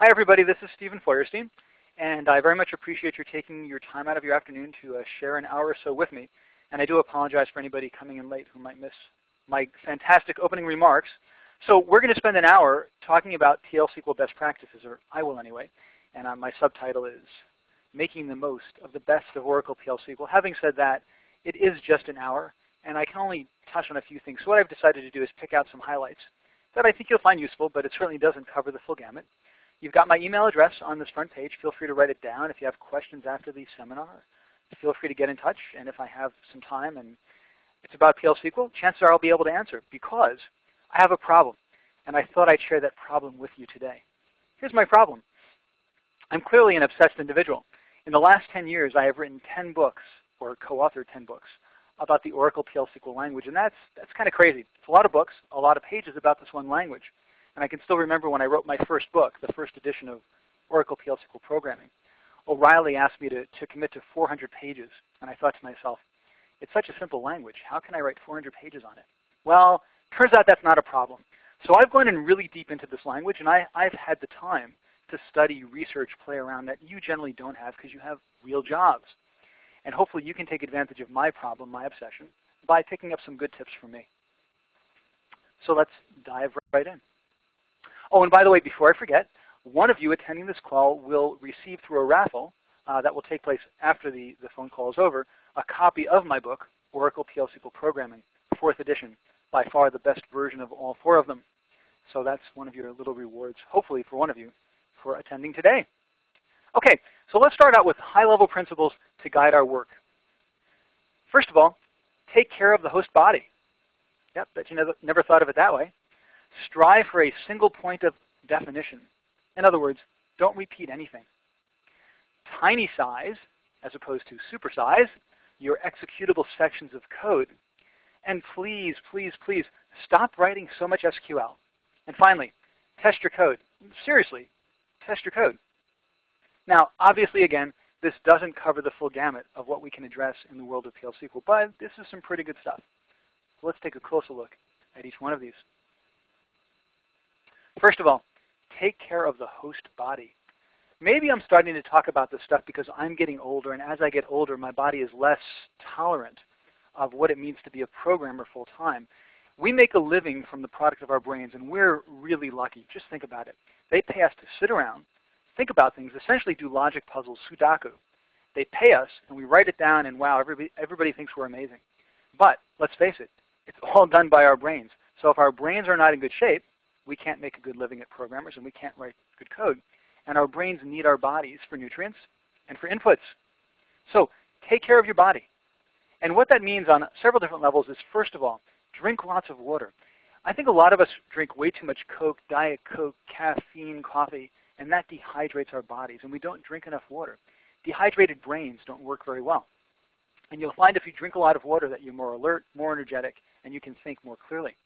Hi everybody, this is Stephen Feuerstein, and I very much appreciate your taking your time out of your afternoon to share an hour or so with me. And I do apologize for anybody coming in late who might miss my fantastic opening remarks. So we're going to spend an hour talking about PL SQL best practices, or I will anyway, and my subtitle is Making the Most of the Best of Oracle PL SQL. Having said that, it is just an hour, and I can only touch on a few things. So what I've decided to do is pick out some highlights that I think you'll find useful, but it certainly doesn't cover the full gamut. You've got my email address on this front page. Feel free to write it down. If you have questions after the seminar, feel free to get in touch. And if I have some time and it's about PL SQL, chances are I'll be able to answer because I have a problem. And I thought I'd share that problem with you today. Here's my problem. I'm clearly an obsessed individual. In the last 10 years, I have written 10 books, or co-authored 10 books, about the Oracle PL SQL language. And that's kind of crazy. It's a lot of books, a lot of pages about this one language. And I can still remember when I wrote my first book, the first edition of Oracle PL SQL Programming. O'Reilly asked me to commit to 400 pages. And I thought to myself, it's such a simple language. How can I write 400 pages on it? Well, turns out that's not a problem. So I've gone in really deep into this language, and I've had the time to study, research, play around that you generally don't have because you have real jobs. And hopefully you can take advantage of my problem, my obsession, by picking up some good tips from me. So let's dive right in. Oh, and by the way, before I forget, one of you attending this call will receive through a raffle that will take place after the phone call is over, a copy of my book, Oracle PL SQL Programming, 4th edition, by far the best version of all 4 of them. So that's one of your little rewards, hopefully for one of you, for attending today. Okay, so let's start out with high-level principles to guide our work. First of all, take care of the host body. Yep, bet you never thought of it that way. Strive for a single point of definition. In other words, don't repeat anything. Tiny size, as opposed to supersize, your executable sections of code. And please, please, please, stop writing so much SQL. And finally, test your code. Seriously, test your code. Now, obviously, again, this doesn't cover the full gamut of what we can address in the world of PL SQL, but this is some pretty good stuff. So let's take a closer look at each one of these. First of all, take care of the host body. Maybe I'm starting to talk about this stuff because I'm getting older, and as I get older, my body is less tolerant of what it means to be a programmer full time. We make a living from the product of our brains, and we're really lucky. Just think about it. They pay us to sit around, think about things, essentially do logic puzzles, Sudoku. They pay us, and we write it down, and wow, everybody thinks we're amazing. But let's face it, it's all done by our brains. So if our brains are not in good shape, we can't make a good living at programmers, and we can't write good code. And our brains need our bodies for nutrients and for inputs. So take care of your body. And what that means on several different levels is, first of all, drink lots of water. I think a lot of us drink way too much Coke, Diet Coke, caffeine, coffee, and that dehydrates our bodies, and we don't drink enough water. Dehydrated brains don't work very well. And you'll find if you drink a lot of water that you're more alert, more energetic, and you can think more clearly.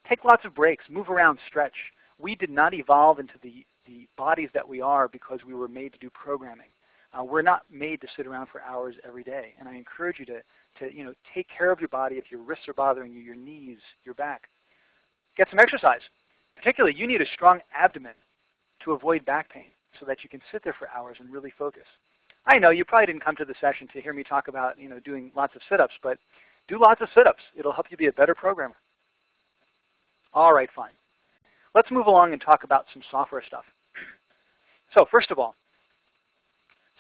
Take lots of breaks, move around, stretch. We did not evolve into the bodies that we are because we were made to do programming. We're not made to sit around for hours every day. And I encourage you to take care of your body if your wrists are bothering you, your knees, your back. Get some exercise. Particularly, you need a strong abdomen to avoid back pain so that you can sit there for hours and really focus. I know you probably didn't come to the session to hear me talk about doing lots of sit-ups, but do lots of sit-ups. It'll help you be a better programmer. All right, fine. Let's move along and talk about some software stuff. So first of all,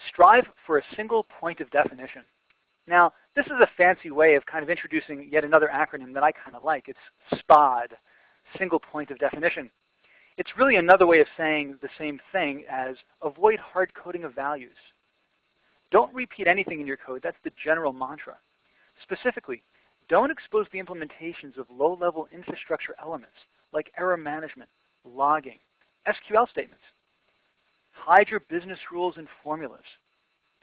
strive for a single point of definition. Now, this is a fancy way of kind of introducing yet another acronym that I kind of like. It's SPOD, single point of definition. It's really another way of saying the same thing as avoid hard coding of values. Don't repeat anything in your code. That's the general mantra. Specifically, don't expose the implementations of low-level infrastructure elements like error management, logging, SQL statements. Hide your business rules and formulas.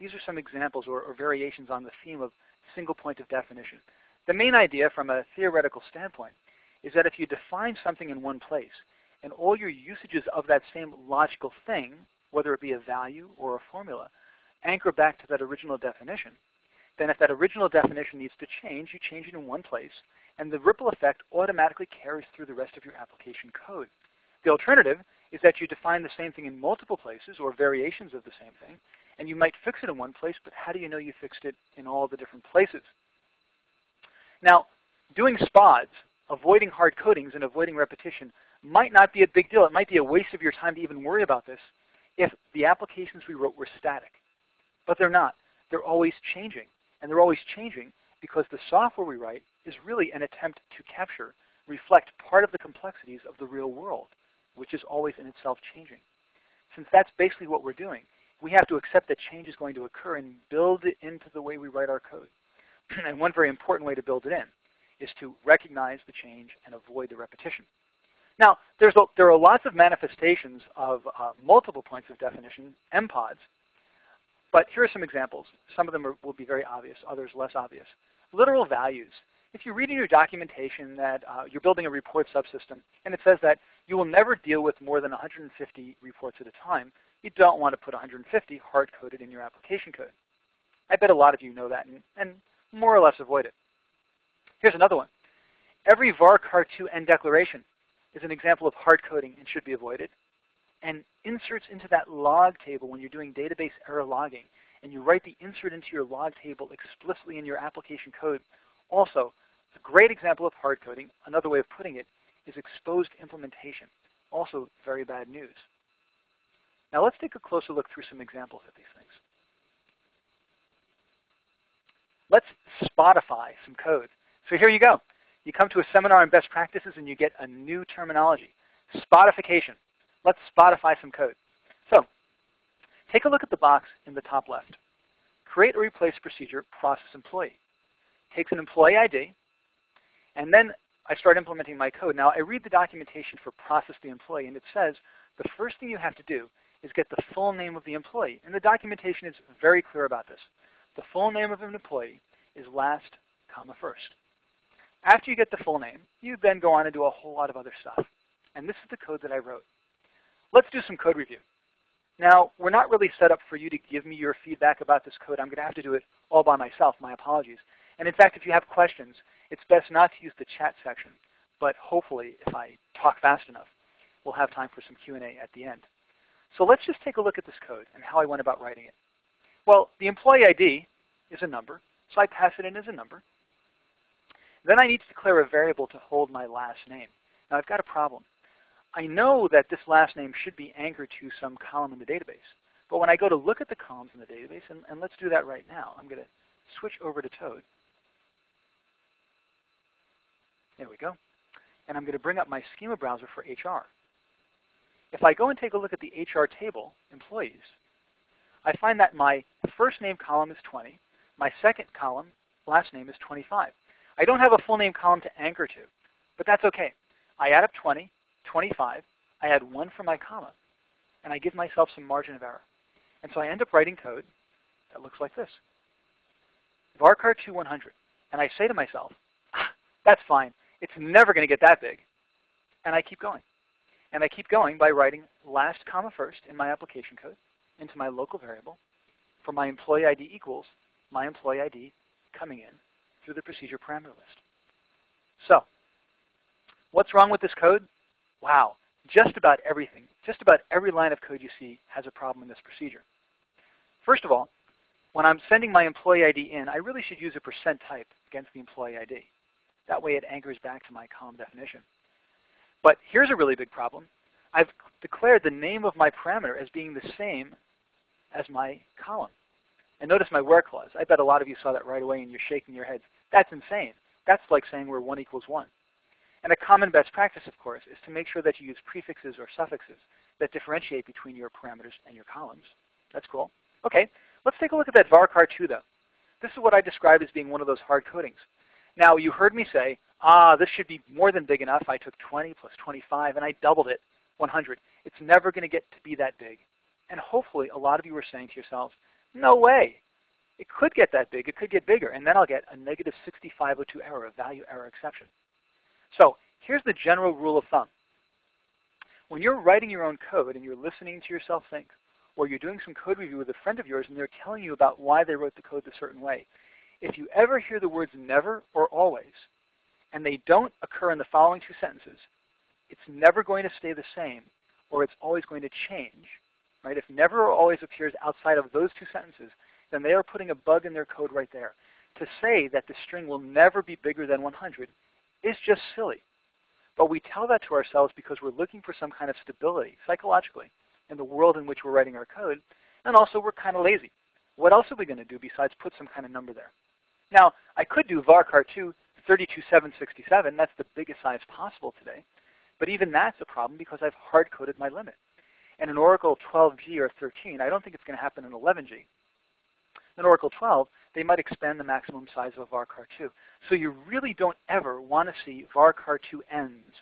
These are some examples or variations on the theme of single point of definition. The main idea from a theoretical standpoint is that if you define something in one place and all your usages of that same logical thing, whether it be a value or a formula, anchor back to that original definition, then if that original definition needs to change, you change it in one place, and the ripple effect automatically carries through the rest of your application code. The alternative is that you define the same thing in multiple places or variations of the same thing, and you might fix it in one place, but how do you know you fixed it in all the different places? Now, doing SPODs, avoiding hard codings and avoiding repetition, might not be a big deal. It might be a waste of your time to even worry about this if the applications we wrote were static. But they're not. They're always changing. And they're always changing because the software we write is really an attempt to capture, reflect part of the complexities of the real world, which is always in itself changing. Since that's basically what we're doing, we have to accept that change is going to occur and build it into the way we write our code. And one very important way to build it in is to recognize the change and avoid the repetition. Now, there are lots of manifestations of multiple points of definition, MPODs, but here are some examples. Some of them will be very obvious, others less obvious. Literal values. If you read in your documentation that you're building a report subsystem, and it says that you will never deal with more than 150 reports at a time, you don't want to put 150 hard-coded in your application code. I bet a lot of you know that and more or less avoid it. Here's another one. Every varchar2 end declaration is an example of hard coding and should be avoided. And inserts into that log table when you're doing database error logging, and you write the insert into your log table explicitly in your application code, also a great example of hard coding. Another way of putting it is exposed implementation. Also very bad news. Now let's take a closer look through some examples of these things. Let's Spotify some code. So here you go. You come to a seminar on best practices and you get a new terminology, Spotification. Let's Spotify some code. So take a look at the box in the top left. Create or replace procedure, process employee. Takes an employee ID, and then I start implementing my code. Now I read the documentation for process the employee, and it says the first thing you have to do is get the full name of the employee. And the documentation is very clear about this. The full name of an employee is last, comma, first. After you get the full name, you then go on and do a whole lot of other stuff. And this is the code that I wrote. Let's do some code review. Now, we're not really set up for you to give me your feedback about this code. I'm going to have to do it all by myself. My apologies. And in fact, if you have questions, it's best not to use the chat section. But hopefully, if I talk fast enough, we'll have time for some Q&A at the end. So let's just take a look at this code and how I went about writing it. Well, the employee ID is a number, so I pass it in as a number. Then I need to declare a variable to hold my last name. Now I've got a problem. I know that this last name should be anchored to some column in the database. But when I go to look at the columns in the database, and let's do that right now. I'm going to switch over to Toad. There we go. And I'm going to bring up my schema browser for HR. If I go and take a look at the HR table, employees, I find that my first name column is 20. My second column, last name, is 25. I don't have a full name column to anchor to, but that's okay. I add up 20, 25, I add 1 for my comma, and I give myself some margin of error. And so I end up writing code that looks like this. varchar2 100. And I say to myself, that's fine. It's never going to get that big. And I keep going. And I keep going by writing last comma first in my application code into my local variable for my employee ID equals my employee ID coming in through the procedure parameter list. So what's wrong with this code? Wow, just about everything, just about every line of code you see has a problem in this procedure. First of all, when I'm sending my employee ID in, I really should use a % type against the employee ID. That way it anchors back to my column definition. But here's a really big problem. I've declared the name of my parameter as being the same as my column. And notice my where clause. I bet a lot of you saw that right away and you're shaking your heads. That's insane. That's like saying where 1 equals 1. And a common best practice, of course, is to make sure that you use prefixes or suffixes that differentiate between your parameters and your columns. That's cool. Okay, let's take a look at that varchar2 though. This is what I described as being one of those hard codings. Now, you heard me say, this should be more than big enough. I took 20 plus 25 and I doubled it, 100. It's never going to get to be that big. And hopefully a lot of you are saying to yourselves, no way. It could get that big. It could get bigger. And then I'll get a negative 6502 error, a value error exception. So here's the general rule of thumb. When you're writing your own code and you're listening to yourself think, or you're doing some code review with a friend of yours and they're telling you about why they wrote the code a certain way, if you ever hear the words never or always, and they don't occur in the following 2 sentences, it's never going to stay the same or it's always going to change, right? If never or always appears outside of those two sentences, then they are putting a bug in their code right there. To say that the string will never be bigger than 100 is just silly. But we tell that to ourselves because we're looking for some kind of stability, psychologically, in the world in which we're writing our code, and also we're kind of lazy. What else are we going to do besides put some kind of number there? Now, I could do varchar2 32767. That's the biggest size possible today. But even that's a problem because I've hard-coded my limit. And in Oracle 12G or 13, I don't think it's going to happen in 11G. In Oracle 12, they might expand the maximum size of a varchar2. So you really don't ever want to see varchar2 ends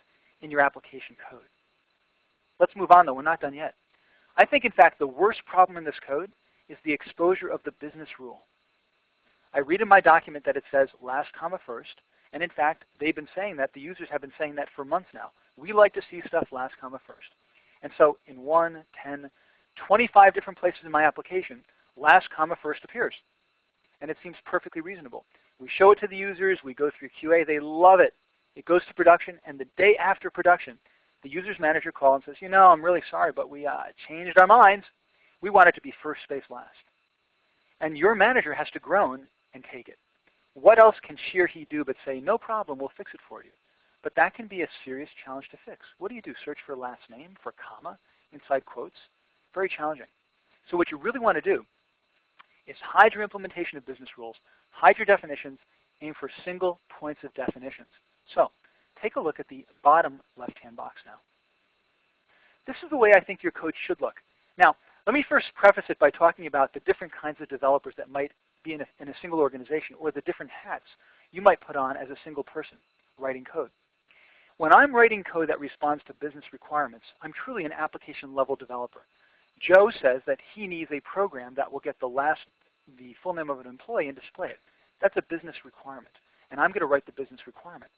in your application code. Let's move on, though. We're not done yet. I think, in fact, the worst problem in this code is the exposure of the business rule. I read in my document that it says last comma first, and in fact, they've been saying that. The users have been saying that for months now. We like to see stuff last comma first. And so in 1, 10, 25 different places in my application, last comma first appears. And it seems perfectly reasonable. We show it to the users. We go through QA. They love it. It goes to production. And the day after production, the user's manager calls and says, you know, I'm really sorry, but we changed our minds. We want it to be first space last. And your manager has to groan and take it. What else can she or he do but say, no problem, we'll fix it for you? But that can be a serious challenge to fix. What do you do? Search for last name, for comma, inside quotes? Very challenging. So what you really want to do is hide your implementation of business rules, hide your definitions, aim for single points of definitions. So take a look at the bottom left-hand box now. This is the way I think your code should look. Now, let me first preface it by talking about the different kinds of developers that might be in a single organization, or the different hats you might put on as a single person writing code. When I'm writing code that responds to business requirements, I'm truly an application level developer. Joe says that he needs a program that will get the full name of an employee and display it. That's a business requirement, and I'm going to write the business requirement.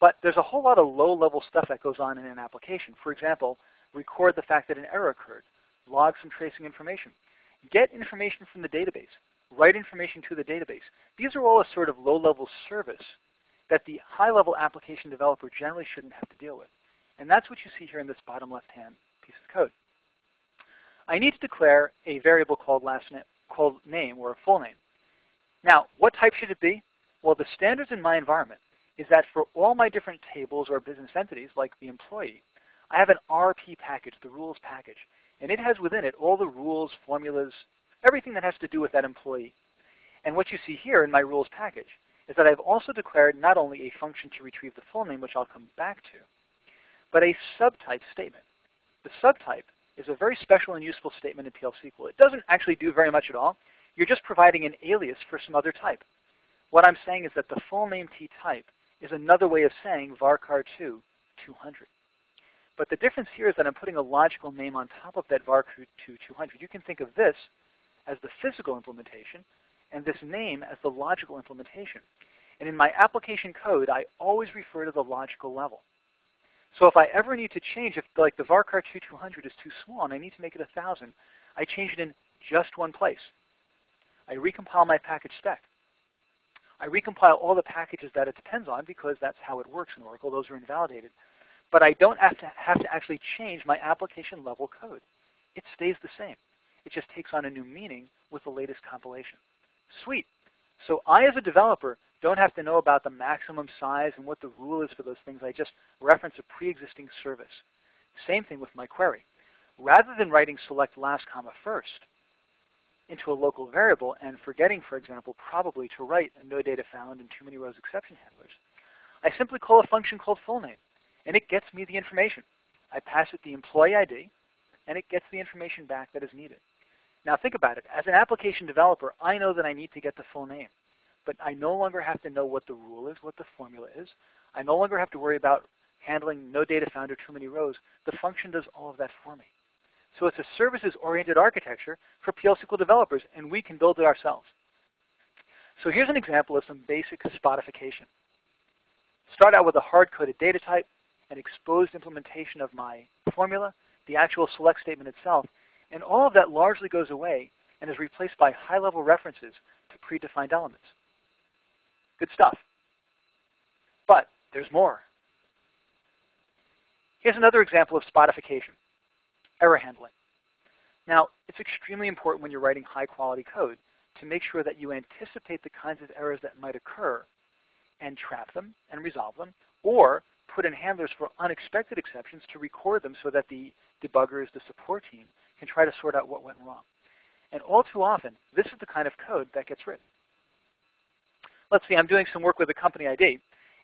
But there's a whole lot of low-level stuff that goes on in an application. For example, record the fact that an error occurred, log some tracing information, get information from the database, write information to the database. These are all a sort of low-level service that the high-level application developer generally shouldn't have to deal with. And that's what you see here in this bottom left-hand piece of code. I need to declare a variable called name, or a full name. Now, what type should it be? Well, the standards in my environment is that for all my different tables or business entities, like the employee, I have an RP package, the rules package. And it has within it all the rules, formulas, everything that has to do with that employee. And what you see here in my rules package is that I've also declared not only a function to retrieve the full name, which I'll come back to, but a subtype statement. The subtype is a very special and useful statement in PL SQL. It doesn't actually do very much at all. You're just providing an alias for some other type. What I'm saying is that the full name T type is another way of saying varchar2 200. But the difference here is that I'm putting a logical name on top of that varchar2 200. You can think of this as the physical implementation and this name as the logical implementation. And in my application code, I always refer to the logical level. So if I ever need to change, if like the varchar2 200 is too small and I need to make it 1,000, I change it in just one place. I recompile my package spec. I recompile all the packages that it depends on because that's how it works in Oracle. Those are invalidated. But I don't have to actually change my application level code. It stays the same. It just takes on a new meaning with the latest compilation. Sweet. So I, as a developer, don't have to know about the maximum size and what the rule is for those things. I just reference a pre-existing service. Same thing with my query. Rather than writing select last comma first into a local variable and forgetting, for example, probably to write a no data found and too many rows exception handlers, I simply call a function called full name, and it gets me the information. I pass it the employee ID, and it gets the information back that is needed. Now think about it. As an application developer, I know that I need to get the full name. But I no longer have to know what the rule is, what the formula is. I no longer have to worry about handling no data found or too many rows. The function does all of that for me. So it's a services-oriented architecture for PL SQL developers, and we can build it ourselves. So here's an example of some basic spatification. Start out with a hard-coded data type, an exposed implementation of my formula, the actual select statement itself, and all of that largely goes away and is replaced by high-level references to predefined elements. Good stuff. But there's more. Here's another example of spatification. error handling. Now, it's extremely important when you're writing high-quality code to make sure that you anticipate the kinds of errors that might occur and trap them and resolve them, or put in handlers for unexpected exceptions to record them so that the debuggers, the support team, can try to sort out what went wrong. And all too often, this is the kind of code that gets written. Let's see, I'm doing some work with a company ID,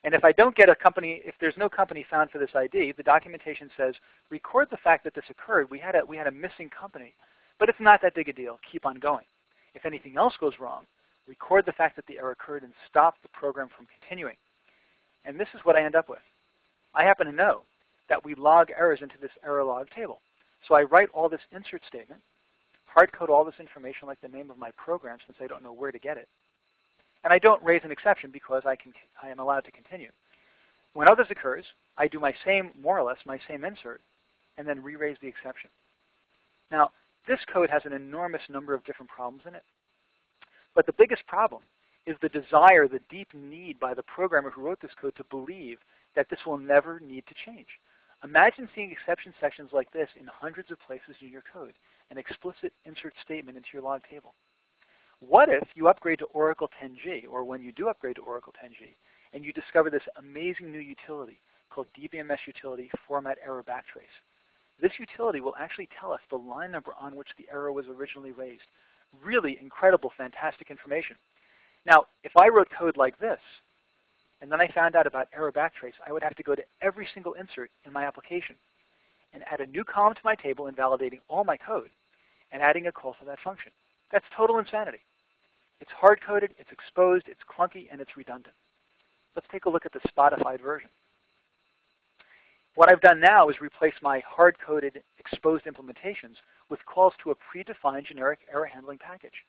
and if I don't get a company, if there's no company found for this ID, the documentation says, record the fact that this occurred. We had a missing company, but it's not that big a deal. Keep on going. If anything else goes wrong, record the fact that the error occurred and stop the program from continuing. And this is what I end up with. I happen to know that we log errors into this error log table. So I write all this insert statement, hard code all this information like the name of my program since I don't know where to get it. And I don't raise an exception because I am allowed to continue. When others occurs, I do my same, more or less, my same insert, and then re-raise the exception. Now, this code has an enormous number of different problems in it. But the biggest problem is the desire, the deep need by the programmer who wrote this code to believe that this will never need to change. Imagine seeing exception sections like this in hundreds of places in your code, an explicit insert statement into your log table. What if you upgrade to Oracle 10G, or when you do upgrade to Oracle 10G, and you discover this amazing new utility called DBMS utility format error backtrace? This utility will actually tell us the line number on which the error was originally raised. Really incredible, fantastic information. Now, if I wrote code like this, and then I found out about error backtrace, I would have to go to every single insert in my application and add a new column to my table invalidating all my code and adding a call for that function. That's total insanity. It's hard-coded, it's exposed, it's clunky, and it's redundant. Let's take a look at the Spotified version. What I've done now is replace my hard-coded, exposed implementations with calls to a predefined generic error handling package.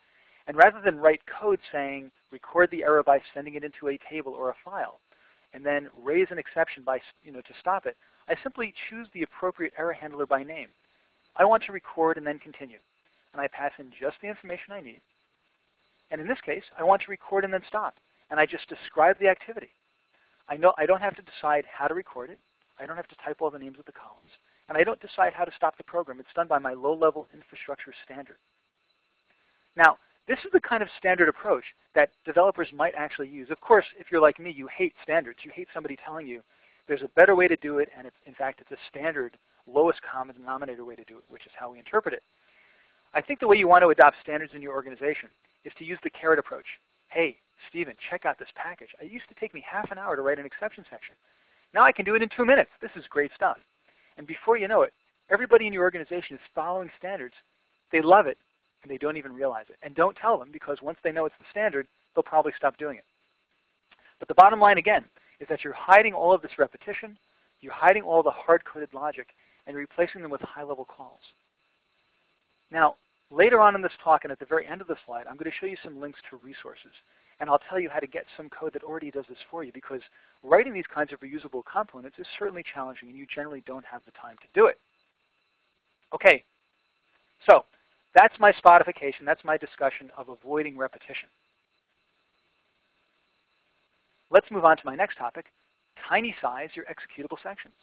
And rather than write code saying, record the error by sending it into a table or a file, and then raise an exception by, to stop it, I simply choose the appropriate error handler by name. I want to record and then continue. And I pass in just the information I need. And in this case, I want to record and then stop. And I just describe the activity. I know I don't have to decide how to record it. I don't have to type all the names of the columns. And I don't decide how to stop the program. It's done by my low-level infrastructure standard. Now, this is the kind of standard approach that developers might actually use. Of course, if you're like me, you hate standards. You hate somebody telling you there's a better way to do it, and in fact, it's a standard, lowest common denominator way to do it, which is how we interpret it. I think the way you want to adopt standards in your organization is to use the carrot approach. Hey, Stephen, check out this package. It used to take me half an hour to write an exception section. Now I can do it in 2 minutes. This is great stuff. And before you know it, everybody in your organization is following standards. They love it, and they don't even realize it. And don't tell them, because once they know it's the standard, they'll probably stop doing it. But the bottom line, again, is that you're hiding all of this repetition, you're hiding all the hard-coded logic, and replacing them with high-level calls. Now, later on in this talk, and at the very end of the slide, I'm going to show you some links to resources. And I'll tell you how to get some code that already does this for you, because writing these kinds of reusable components is certainly challenging, and you generally don't have the time to do it. Okay, so that's my spatification. That's my discussion of avoiding repetition. Let's move on to my next topic, tiny size your executable sections.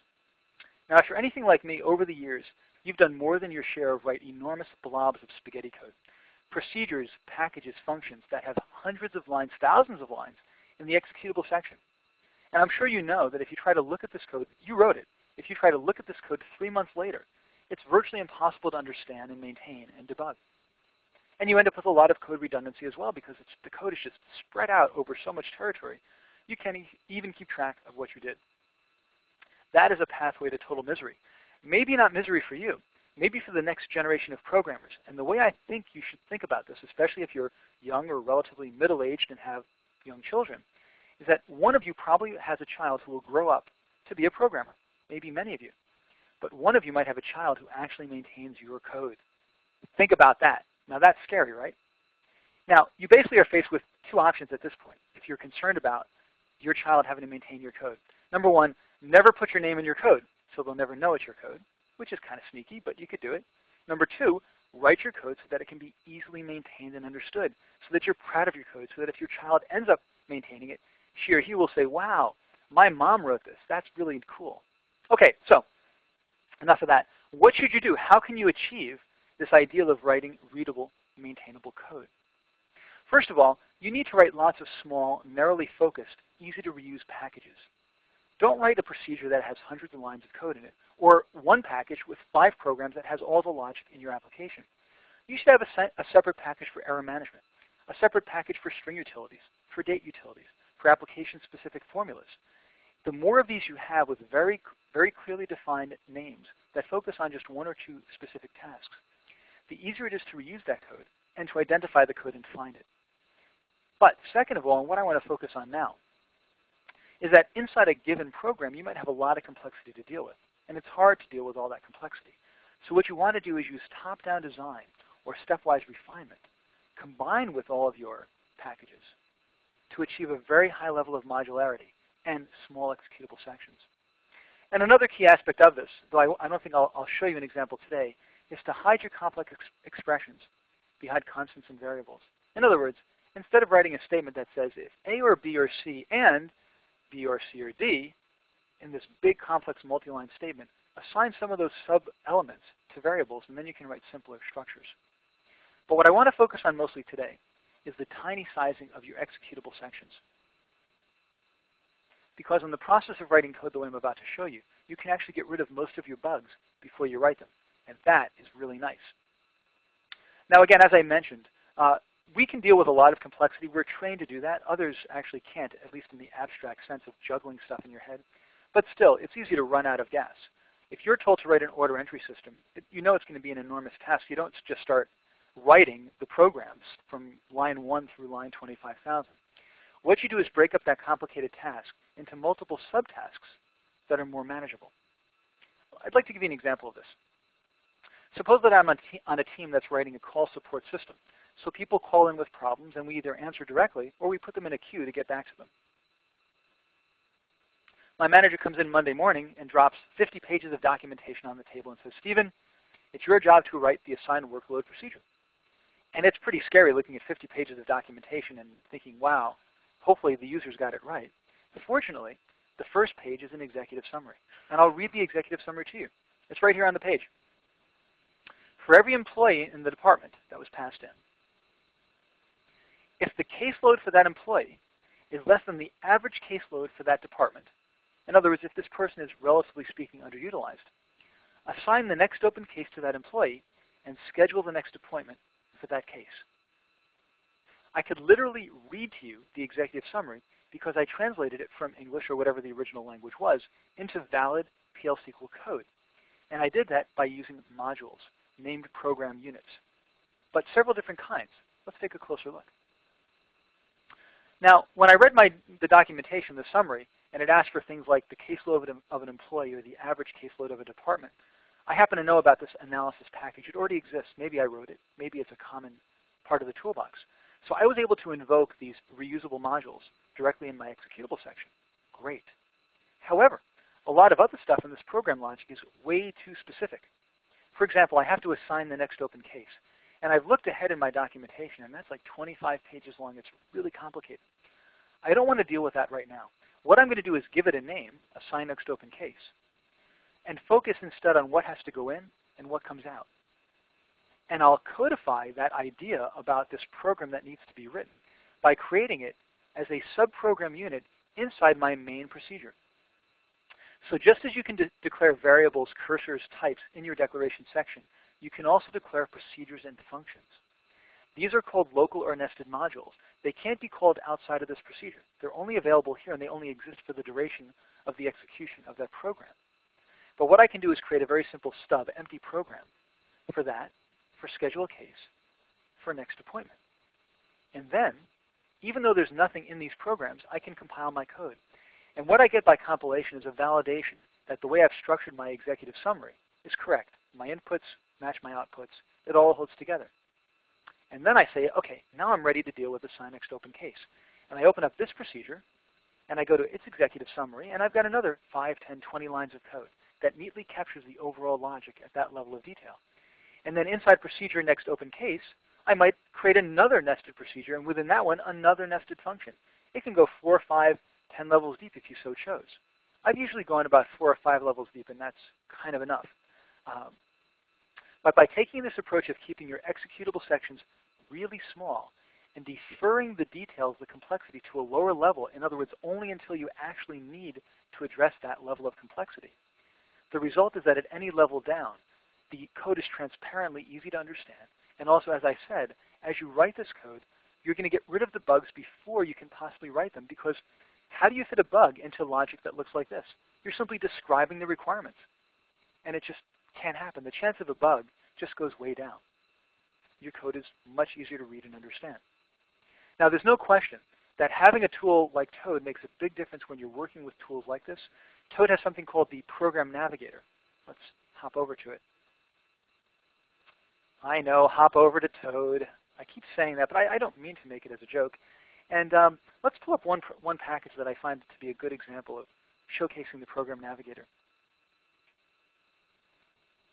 Now, if you're anything like me, over the years, you've done more than your share of write enormous blobs of spaghetti code. Procedures, packages, functions that have hundreds of lines, thousands of lines in the executable section. And I'm sure you know that if you try to look at this code, you wrote it. If you try to look at this code 3 months later, it's virtually impossible to understand and maintain and debug. And you end up with a lot of code redundancy as well, because the code is just spread out over so much territory, you can't even keep track of what you did. That is a pathway to total misery. Maybe not misery for you, maybe for the next generation of programmers. And the way I think you should think about this, especially if you're young or relatively middle-aged and have young children, is that one of you probably has a child who will grow up to be a programmer, maybe many of you. But one of you might have a child who actually maintains your code. Think about that. Now that's scary, right? Now, you basically are faced with 2 options at this point if you're concerned about your child having to maintain your code. Number 1, never put your name in your code, so they'll never know it's your code, which is kind of sneaky, but you could do it. Number 2, write your code so that it can be easily maintained and understood, so that you're proud of your code, so that if your child ends up maintaining it, she or he will say, wow, my mom wrote this. That's really cool. Okay, so enough of that. What should you do? How can you achieve this ideal of writing readable, maintainable code? First of all, you need to write lots of small, narrowly focused, easy to reuse packages. Don't write a procedure that has hundreds of lines of code in it, or one package with 5 programs that has all the logic in your application. You should have a separate package for error management, a separate package for string utilities, for date utilities, for application-specific formulas. The more of these you have with very clearly defined names that focus on just 1 or 2 specific tasks, the easier it is to reuse that code and to identify the code and find it. But second of all, and what I want to focus on now, is that inside a given program, you might have a lot of complexity to deal with, and it's hard to deal with all that complexity. So what you want to do is use top-down design or stepwise refinement combined with all of your packages to achieve a very high level of modularity and small executable sections. And another key aspect of this, though I don't think I'll show you an example today, is to hide your complex expressions behind constants and variables. In other words, instead of writing a statement that says if A or B or C and B or C or D in this big complex multi-line statement, assign some of those sub-elements to variables, and then you can write simpler structures. But what I want to focus on mostly today is the tiny sizing of your executable sections. Because in the process of writing code the way I'm about to show you, you can actually get rid of most of your bugs before you write them. And that is really nice. Now again, as I mentioned, we can deal with a lot of complexity. We're trained to do that. Others actually can't, at least in the abstract sense of juggling stuff in your head. But still, it's easy to run out of gas. If you're told to write an order entry system, you know it's going to be an enormous task. You don't just start writing the programs from line 1 through line 25,000. What you do is break up that complicated task into multiple subtasks that are more manageable. I'd like to give you an example of this. Suppose that I'm on a team that's writing a call support system. So people call in with problems, and we either answer directly or we put them in a queue to get back to them. My manager comes in Monday morning and drops 50 pages of documentation on the table and says, Stephen, it's your job to write the assigned workload procedure. And it's pretty scary looking at 50 pages of documentation and thinking, wow, hopefully the users got it right. Fortunately, the first page is an executive summary. And I'll read the executive summary to you. It's right here on the page. For every employee in the department that was passed in, if the caseload for that employee is less than the average caseload for that department, in other words, if this person is relatively speaking underutilized, assign the next open case to that employee and schedule the next appointment for that case. I could literally read to you the executive summary because I translated it from English or whatever the original language was into valid PL/SQL code. And I did that by using modules, named program units, but several different kinds. Let's take a closer look. Now, when I read the documentation, the summary, and it asked for things like the caseload of an employee or the average caseload of a department, I happen to know about this analysis package. It already exists. Maybe I wrote it. Maybe it's a common part of the toolbox. So I was able to invoke these reusable modules directly in my executable section. Great. However, a lot of other stuff in this program logic is way too specific. For example, I have to assign the next open case. And I've looked ahead in my documentation, and that's like 25 pages long. It's really complicated. I don't want to deal with that right now. What I'm going to do is give it a name, assign next open case, and focus instead on what has to go in and what comes out. And I'll codify that idea about this program that needs to be written by creating it as a subprogram unit inside my main procedure. So just as you can declare variables, cursors, types in your declaration section, you can also declare procedures and functions. These are called local or nested modules. They can't be called outside of this procedure. They're only available here, and they only exist for the duration of the execution of that program. But what I can do is create a very simple stub, empty program for that, for schedule a case, for next appointment. And then, even though there's nothing in these programs, I can compile my code. And what I get by compilation is a validation that the way I've structured my executive summary is correct. My inputs match my outputs. It all holds together. And then I say, okay, now I'm ready to deal with assign next open case. And I open up this procedure, and I go to its executive summary, and I've got another 5, 10, 20 lines of code that neatly captures the overall logic at that level of detail. And then inside procedure next open case, I might create another nested procedure, and within that one, another nested function. It can go 4, 5, 10 levels deep if you so chose. I've usually gone about 4 or 5 levels deep, and that's kind of enough. Um, but by taking this approach of keeping your executable sections really small and deferring the details, the complexity, to a lower level, in other words, only until you actually need to address that level of complexity, the result is that at any level down, the code is transparently easy to understand. And also, as I said, as you write this code, you're going to get rid of the bugs before you can possibly write them, because how do you fit a bug into logic that looks like this? You're simply describing the requirements, and it just can't happen. The chance of a bug just goes way down. Your code is much easier to read and understand. Now, there's no question that having a tool like Toad makes a big difference when you're working with tools like this. Toad has something called the Program Navigator. Let's hop over to it. I know, hop over to Toad. I keep saying that, but I don't mean to make it as a joke. And let's pull up one package that I find to be a good example of showcasing the Program Navigator.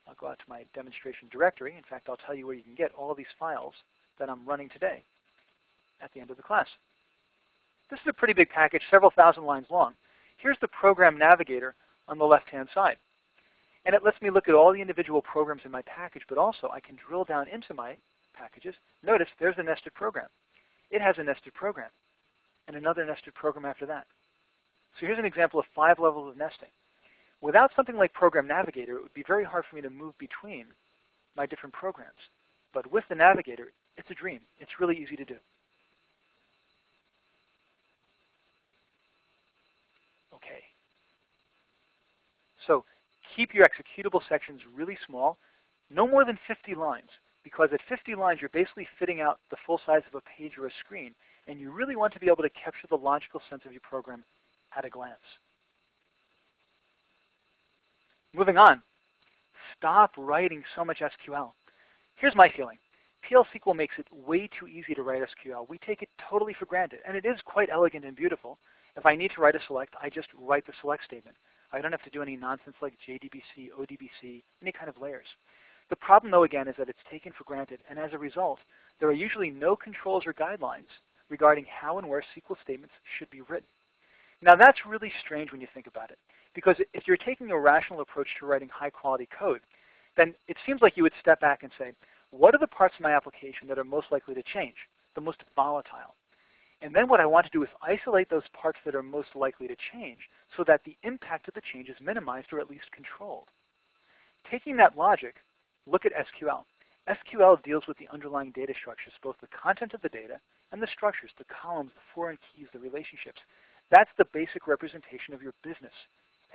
I'll go out to my demonstration directory. In fact, I'll tell you where you can get all of these files that I'm running today at the end of the class. This is a pretty big package, several thousand lines long. Here's the Program Navigator on the left-hand side. And it lets me look at all the individual programs in my package, but also I can drill down into my packages. Notice there's a nested program. It has a nested program and another nested program after that. So here's an example of 5 levels of nesting. Without something like Program Navigator, it would be very hard for me to move between my different programs. But with the Navigator, it's a dream. It's really easy to do. Okay. So keep your executable sections really small, no more than 50 lines, because at 50 lines, you're basically fitting out the full size of a page or a screen, and you really want to be able to capture the logical sense of your program at a glance. Moving on, stop writing so much SQL. Here's my feeling. PL SQL makes it way too easy to write SQL. We take it totally for granted, and it is quite elegant and beautiful. If I need to write a select, I just write the select statement. I don't have to do any nonsense like JDBC, ODBC, any kind of layers. The problem, though, again, is that it's taken for granted, and as a result, there are usually no controls or guidelines regarding how and where SQL statements should be written. Now, that's really strange when you think about it, because if you're taking a rational approach to writing high-quality code, then it seems like you would step back and say, what are the parts of my application that are most likely to change, the most volatile? And then what I want to do is isolate those parts that are most likely to change so that the impact of the change is minimized or at least controlled. Taking that logic, look at SQL. SQL deals with the underlying data structures, both the content of the data and the structures, the columns, the foreign keys, the relationships. That's the basic representation of your business.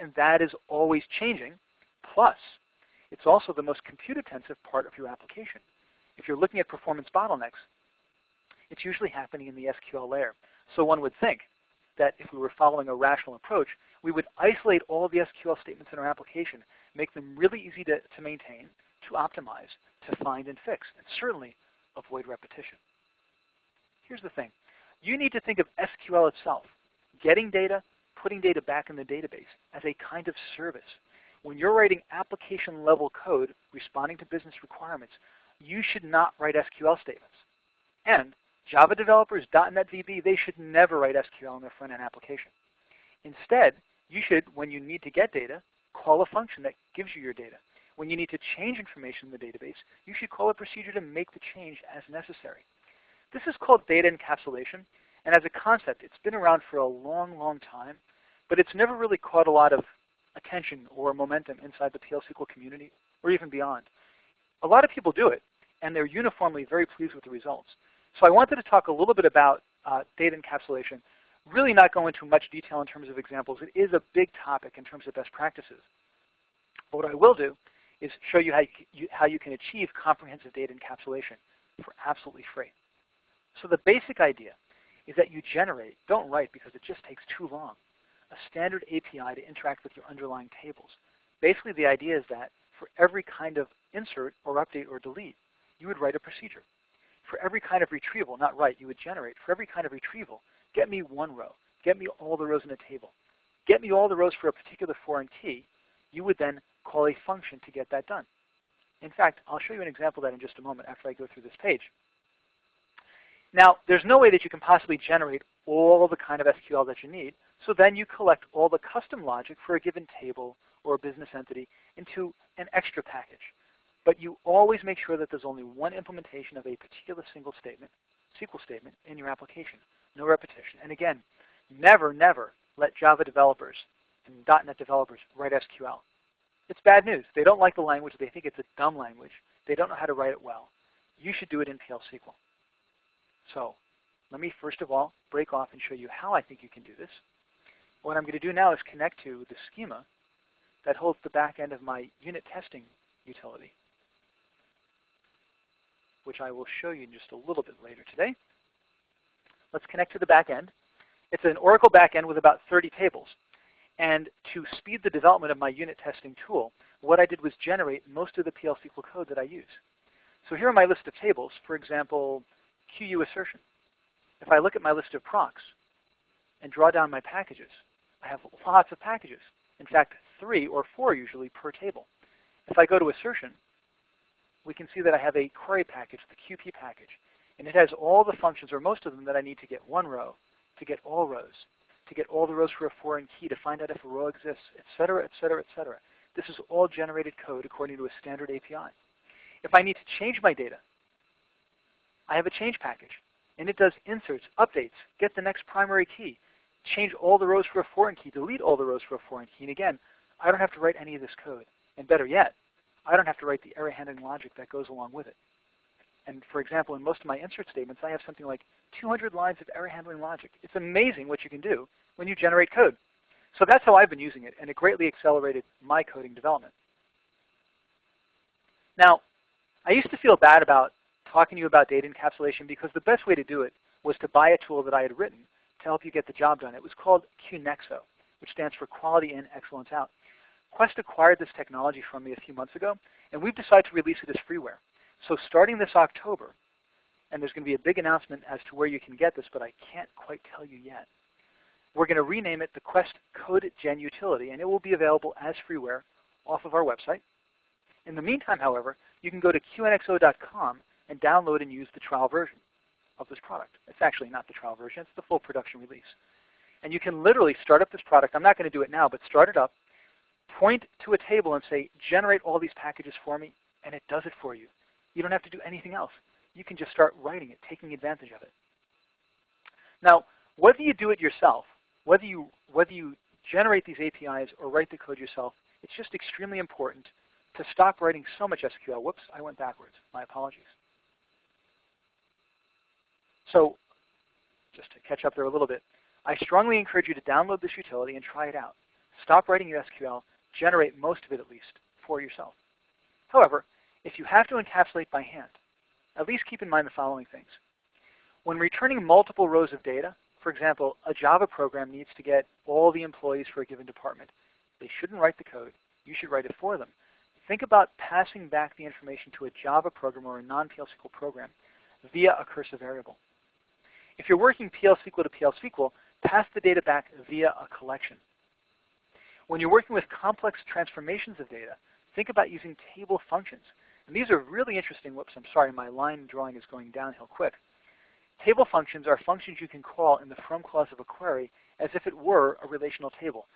And that is always changing. Plus, it's also the most compute-intensive part of your application. If you're looking at performance bottlenecks, it's usually happening in the SQL layer. So one would think that if we were following a rational approach, we would isolate all of the SQL statements in our application, make them really easy to maintain, to optimize, to find and fix, and certainly avoid repetition. Here's the thing. You need to think of SQL itself, getting data, putting data back in the database, as a kind of service. When you're writing application-level code responding to business requirements, you should not write SQL statements. And Java developers, .NET VB, they should never write SQL in their front-end application. Instead, you should, when you need to get data, call a function that gives you your data. When you need to change information in the database, you should call a procedure to make the change as necessary. This is called data encapsulation, and as a concept, it's been around for a long, long time, but it's never really caught a lot of attention or momentum inside the PL SQL community or even beyond. A lot of people do it, and they're uniformly very pleased with the results. So I wanted to talk a little bit about data encapsulation, really not go into much detail in terms of examples. It is a big topic in terms of best practices. But what I will do is show you how you can achieve comprehensive data encapsulation for absolutely free. So the basic idea is that you generate, don't write because it just takes too long, a standard API to interact with your underlying tables. Basically, the idea is that for every kind of insert or update or delete, you would write a procedure. For every kind of retrieval, not write, you would generate. For every kind of retrieval, get me one row. Get me all the rows in a table. Get me all the rows for a particular foreign key. You would then call a function to get that done. In fact, I'll show you an example of that in just a moment after I go through this page. Now, there's no way that you can possibly generate all the kind of SQL that you need, So then you collect all the custom logic for a given table or a business entity into an extra package. But you always make sure that there's only one implementation of a particular single statement, SQL statement, in your application. No repetition. And again, never, never let Java developers and .NET developers write SQL. It's bad news. They don't like the language. They think it's a dumb language. They don't know how to write it well. You should do it in PL SQL. So let me first of all break off and show you how I think you can do this. What I'm going to do now is connect to the schema that holds the back end of my unit testing utility, which I will show you in just a little bit later today. Let's connect to the back end. It's an Oracle back end with about 30 tables. And to speed the development of my unit testing tool, what I did was generate most of the PL SQL code that I use. So here are my list of tables. For example, QU assertion. If I look at my list of procs and draw down my packages, I have lots of packages. In fact, 3 or 4 usually per table. If I go to assertion, we can see that I have a query package, the QP package. And it has all the functions, or most of them, that I need to get one row, to get all rows, to get all the rows for a foreign key, to find out if a row exists, etc., etc., etc. This is all generated code according to a standard API. If I need to change my data, I have a change package. And it does inserts, updates, get the next primary key, change all the rows for a foreign key, delete all the rows for a foreign key. And again, I don't have to write any of this code. And better yet, I don't have to write the error handling logic that goes along with it. And for example, in most of my insert statements, I have something like 200 lines of error handling logic. It's amazing what you can do when you generate code. So that's how I've been using it, and it greatly accelerated my coding development. Now, I used to feel bad about talking to you about data encapsulation because the best way to do it was to buy a tool that I had written to help you get the job done. It was called QNexo, which stands for Quality In, Excellence Out. Quest acquired this technology from me a few months ago, and we've decided to release it as freeware. So starting this October, and there's going to be a big announcement as to where you can get this, but I can't quite tell you yet. We're going to rename it the Quest Code Gen Utility, and it will be available as freeware off of our website. In the meantime, however, you can go to qnxo.com and download and use the trial version of this product. It's actually not the trial version, it's the full production release. And you can literally start up this product. I'm not going to do it now, but start it up, point to a table and say, generate all these packages for me, and it does it for you. You don't have to do anything else. You can just start writing it, taking advantage of it. Now, whether you do it yourself, whether you generate these APIs or write the code yourself, it's just extremely important to stop writing so much SQL. Whoops, I went backwards. My apologies. So just to catch up there a little bit, I strongly encourage you to download this utility and try it out. Stop writing your SQL. Generate most of it, at least, for yourself. However, if you have to encapsulate by hand, at least keep in mind the following things. When returning multiple rows of data, for example, a Java program needs to get all the employees for a given department. They shouldn't write the code. You should write it for them. Think about passing back the information to a Java program or a non-PL SQL program via a cursor variable. If you're working PL SQL to PL SQL, pass the data back via a collection. When you're working with complex transformations of data, think about using table functions. And these are really interesting. Whoops, I'm sorry, my line drawing is going downhill quick. Table functions are functions you can call in the from clause of a query as if it were a relational table.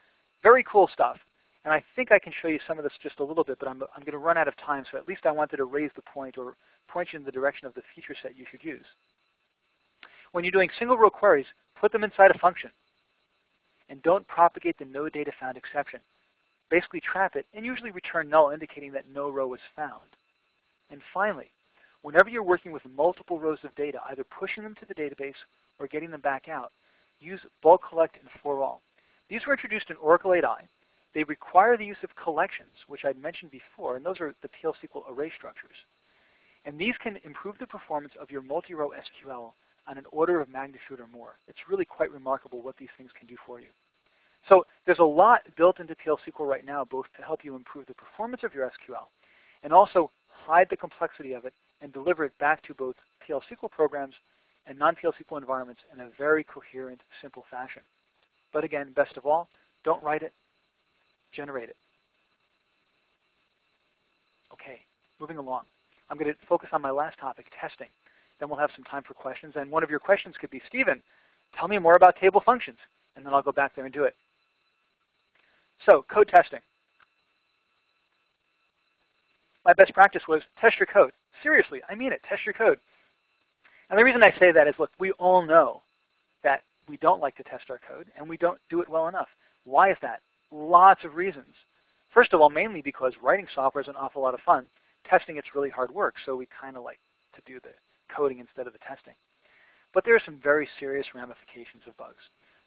Very cool stuff. And I think I can show you some of this just a little bit, but I'm going to run out of time, so at least I wanted to raise the point or point you in the direction of the feature set you should use. When you're doing single row queries, put them inside a function. And don't propagate the no data found exception. Basically trap it and usually return null, indicating that no row was found. And finally, whenever you're working with multiple rows of data, either pushing them to the database or getting them back out, use bulk collect and for all. These were introduced in Oracle 8i. They require the use of collections, which I'd mentioned before, and those are the PL SQL array structures. And these can improve the performance of your multi-row SQL on an order of magnitude or more. It's really quite remarkable what these things can do for you. So there's a lot built into PL SQL right now, both to help you improve the performance of your SQL and also hide the complexity of it and deliver it back to both PL SQL programs and non-PL SQL environments in a very coherent, simple fashion. But again, best of all, don't write it, generate it. Okay, moving along. I'm going to focus on my last topic, testing. Then we'll have some time for questions. And one of your questions could be, Stephen, tell me more about table functions. and then I'll go back there and do it. So code testing. My best practice was test your code. Seriously, I mean it, test your code. And the reason I say that is, look, we all know that we don't like to test our code, and we don't do it well enough. Why is that? Lots of reasons. First of all, mainly because writing software is an awful lot of fun. Testing, it's really hard work, so we kind of like to do the coding instead of the testing. But there are some very serious ramifications of bugs.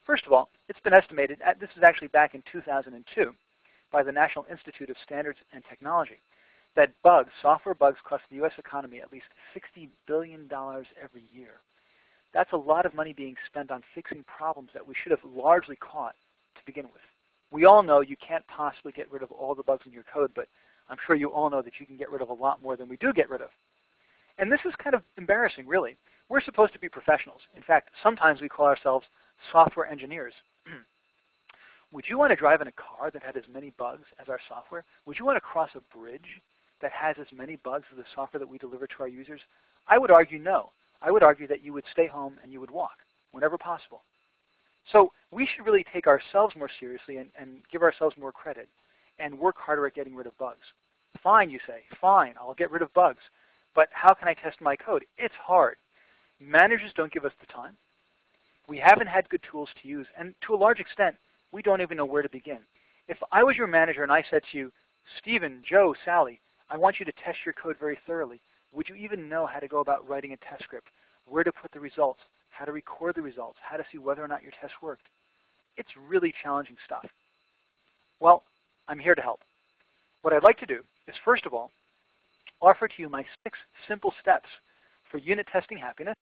First of all, it's been estimated, this is actually back in 2002, by the National Institute of Standards and Technology, that bugs, software bugs, cost the U.S. economy at least $60 billion every year. That's a lot of money being spent on fixing problems that we should have largely caught to begin with. We all know you can't possibly get rid of all the bugs in your code, but I'm sure you all know that you can get rid of a lot more than we do get rid of. And this is kind of embarrassing, really. We're supposed to be professionals. In fact, sometimes we call ourselves software engineers. Would you want to drive in a car that had as many bugs as our software? Would you want to cross a bridge that has as many bugs as the software that we deliver to our users? I would argue no. I would argue that you would stay home and you would walk whenever possible. So we should really take ourselves more seriously and give ourselves more credit and work harder at getting rid of bugs. Fine, you say. Fine, I'll get rid of bugs. But how can I test my code? It's hard. Managers don't give us the time. We haven't had good tools to use. And to a large extent, we don't even know where to begin. If I was your manager and I said to you, Stephen, Joe, Sally, I want you to test your code very thoroughly, would you even know how to go about writing a test script, where to put the results, how to record the results, how to see whether or not your test worked? It's really challenging stuff. Well, I'm here to help. What I'd like to do is, first of all, offer to you my 6 simple steps for unit testing happiness,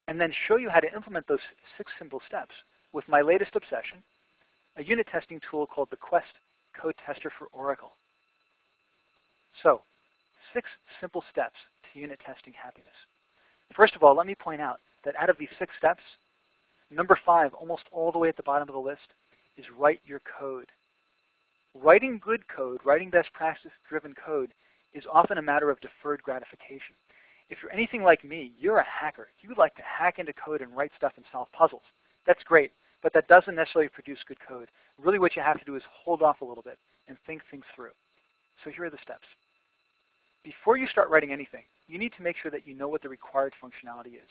and then show you how to implement those 6 simple steps with my latest obsession, a unit testing tool called the Quest Code Tester for Oracle. So, 6 simple steps to unit testing happiness. First of all, let me point out that out of these 6 steps, number 5, almost all the way at the bottom of the list, is write your code. Writing good code, writing best practice-driven code, is often a matter of deferred gratification. If you're anything like me, you're a hacker. You like to hack into code and write stuff and solve puzzles. That's great, but that doesn't necessarily produce good code. Really what you have to do is hold off a little bit and think things through. So here are the steps. Before you start writing anything, you need to make sure that you know what the required functionality is.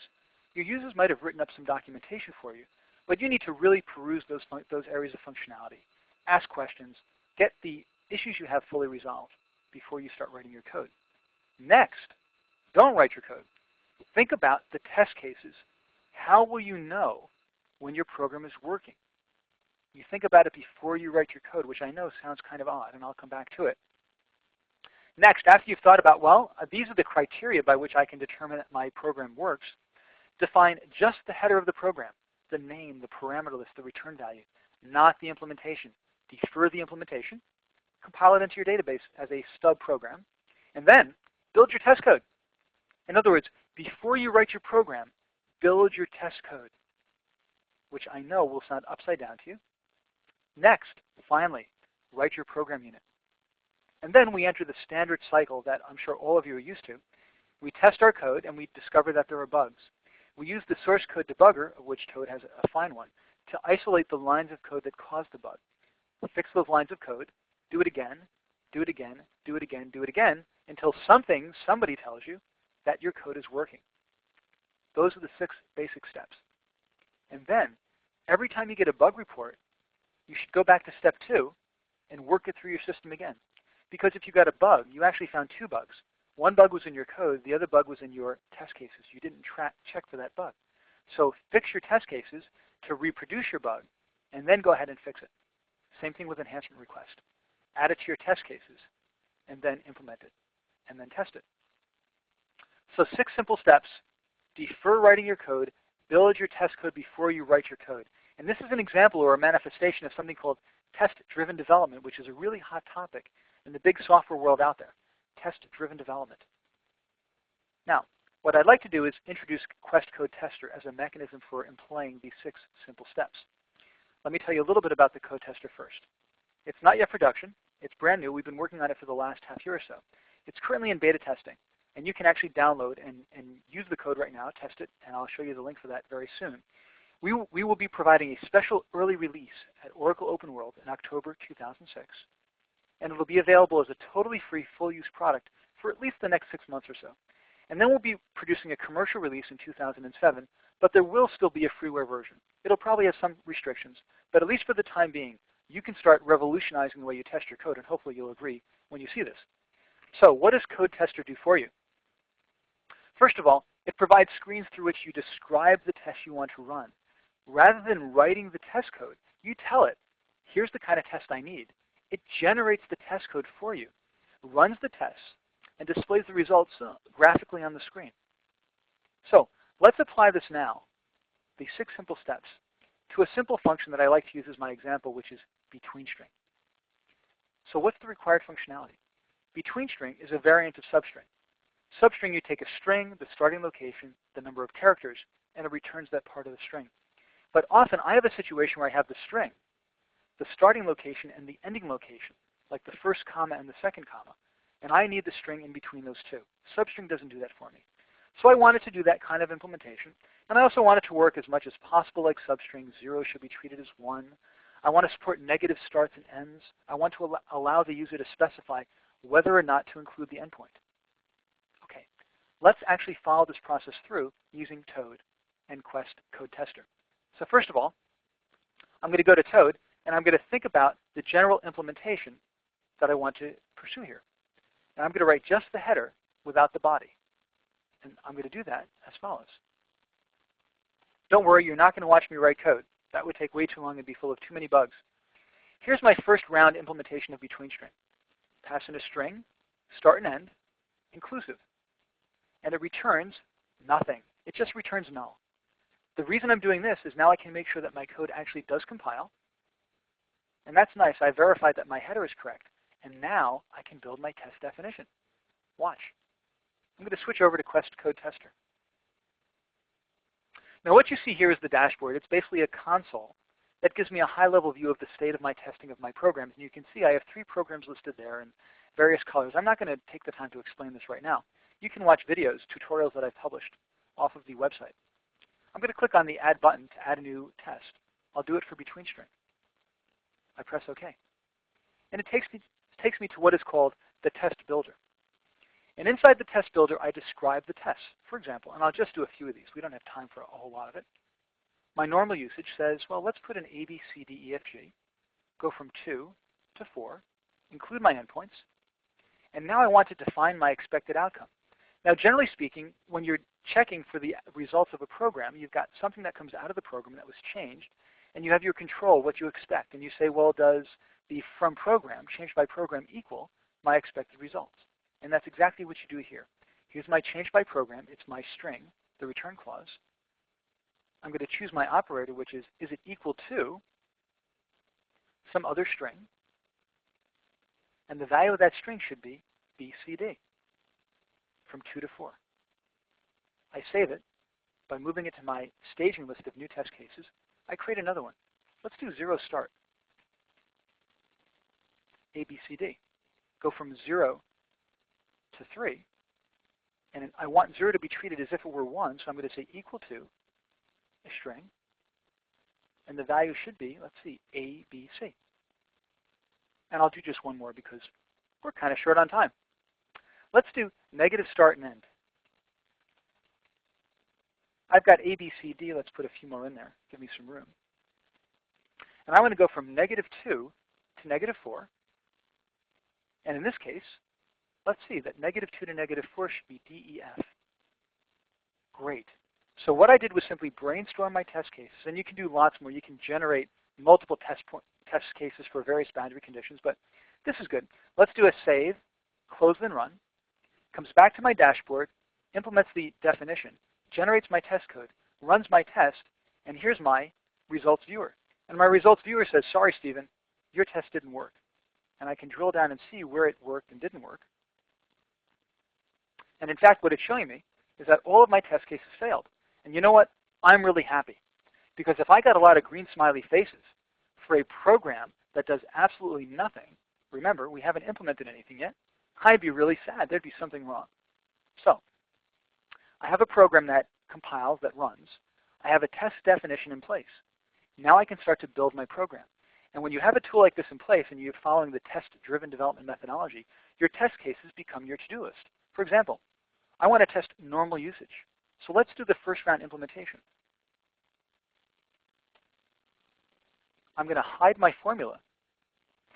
Your users might have written up some documentation for you, but you need to really peruse those areas of functionality. Ask questions. Get the issues you have fully resolved before you start writing your code. Next, don't write your code. Think about the test cases. How will you know when your program is working? You think about it before you write your code, which I know sounds kind of odd, and I'll come back to it. Next, after you've thought about, well, these are the criteria by which I can determine that my program works, define just the header of the program, the name, the parameter list, the return value, not the implementation. Defer the implementation, compile it into your database as a stub program, and then build your test code. In other words, before you write your program, build your test code, which I know will sound upside down to you. Next, finally, write your program unit. And then we enter the standard cycle that I'm sure all of you are used to. We test our code and we discover that there are bugs. We use the source code debugger, of which Toad has a fine one, to isolate the lines of code that caused the bug. Fix those lines of code, do it again, do it again, do it again, do it again, until somebody tells you that your code is working. Those are the 6 basic steps. And then, every time you get a bug report, you should go back to step 2 and work it through your system again. Because if you got a bug, you actually found 2 bugs. One bug was in your code, the other bug was in your test cases. You didn't check for that bug. So fix your test cases to reproduce your bug, and then go ahead and fix it. Same thing with enhancement request. Add it to your test cases, and then implement it, and then test it. So 6 simple steps. Defer writing your code. Build your test code before you write your code. And this is an example or a manifestation of something called test-driven development, which is a really hot topic in the big software world out there. Test-driven development. Now, what I'd like to do is introduce Quest Code Tester as a mechanism for employing these 6 simple steps. Let me tell you a little bit about the code tester first. It's not yet production. It's brand new. We've been working on it for the last half year or so. It's currently in beta testing, and you can actually download and use the code right now, test it, and I'll show you the link for that very soon. We will be providing a special early release at Oracle Open World in October 2006, and it'll be available as a totally free, full-use product for at least the next 6 months or so. And then we'll be producing a commercial release in 2007, but there will still be a freeware version. It'll probably have some restrictions, but at least for the time being, you can start revolutionizing the way you test your code, and hopefully you'll agree when you see this. So what does Code Tester do for you? First of all, it provides screens through which you describe the test you want to run. Rather than writing the test code, you tell it, here's the kind of test I need. It generates the test code for you, runs the tests, and displays the results graphically on the screen. So let's apply this now, these 6 simple steps, to a simple function that I like to use as my example, which is between string. So what's the required functionality? Between string is a variant of substring. Substring, you take a string, the starting location, the number of characters, and it returns that part of the string. But often I have a situation where I have the string, the starting location, and the ending location, like the first comma and the second comma. And I need the string in between those two. Substring doesn't do that for me. So I wanted to do that kind of implementation. And I also want it to work as much as possible like substring. 0 should be treated as 1. I want to support negative starts and ends. I want to allow the user to specify whether or not to include the endpoint. Okay, let's actually follow this process through using Toad and Quest Code Tester. So first of all, I'm going to go to Toad, and I'm going to think about the general implementation that I want to pursue here. And I'm going to write just the header without the body. And I'm going to do that as follows. Don't worry, you're not going to watch me write code. That would take way too long and be full of too many bugs. Here's my first round implementation of between string. Pass in a string, start and end, inclusive. And it returns nothing. It just returns null. The reason I'm doing this is now I can make sure that my code actually does compile. And that's nice. I verified that my header is correct. And now I can build my test definition. Watch. I'm going to switch over to Quest Code Tester. Now what you see here is the dashboard. It's basically a console that gives me a high-level view of the state of my testing of my programs. And you can see I have 3 programs listed there in various colors. I'm not going to take the time to explain this right now. You can watch videos, tutorials that I've published off of the website. I'm going to click on the Add button to add a new test. I'll do it for between string. I press OK. And it takes me to what is called the test builder. And inside the test builder, I describe the tests, for example. And I'll just do a few of these. We don't have time for a whole lot of it. My normal usage says, well, let's put an A, B, C, D, E, F, G, go from 2 to 4, include my endpoints, and now I want to define my expected outcome. Now, generally speaking, when you're checking for the results of a program, you've got something that comes out of the program that was changed, and you have your control, what you expect. And you say, well, does the from program, change by program, equal my expected results? And that's exactly what you do here. Here's my change by program. It's my string, the return clause. I'm going to choose my operator, which is it equal to some other string? And the value of that string should be BCD from 2 to 4. I save it by moving it to my staging list of new test cases. I create another one. Let's do 0 start. ABCD. Go from 0 to 3. And I want 0 to be treated as if it were 1, so I'm going to say equal to a string. And the value should be, let's see, ABC. And I'll do just one more because we're kind of short on time. Let's do negative start and end. I've got ABCD. Let's put a few more in there. Give me some room. And I want to go from -2 to -4. And in this case, let's see that -2 to -4 should be DEF. Great. So what I did was simply brainstorm my test cases. And you can do lots more. You can generate multiple test cases for various boundary conditions. But this is good. Let's do a save, close, then run. Comes back to my dashboard, implements the definition, generates my test code, runs my test, and here's my results viewer. And my results viewer says, sorry, Stephen, your test didn't work. And I can drill down and see where it worked and didn't work. And in fact, what it's showing me is that all of my test cases failed. And you know what? I'm really happy. Because if I got a lot of green smiley faces for a program that does absolutely nothing, remember, we haven't implemented anything yet, I'd be really sad. There'd be something wrong. So I have a program that compiles, that runs. I have a test definition in place. Now I can start to build my program. And when you have a tool like this in place and you're following the test-driven development methodology, your test cases become your to-do list. For example, I want to test normal usage. So let's do the first round implementation. I'm going to hide my formula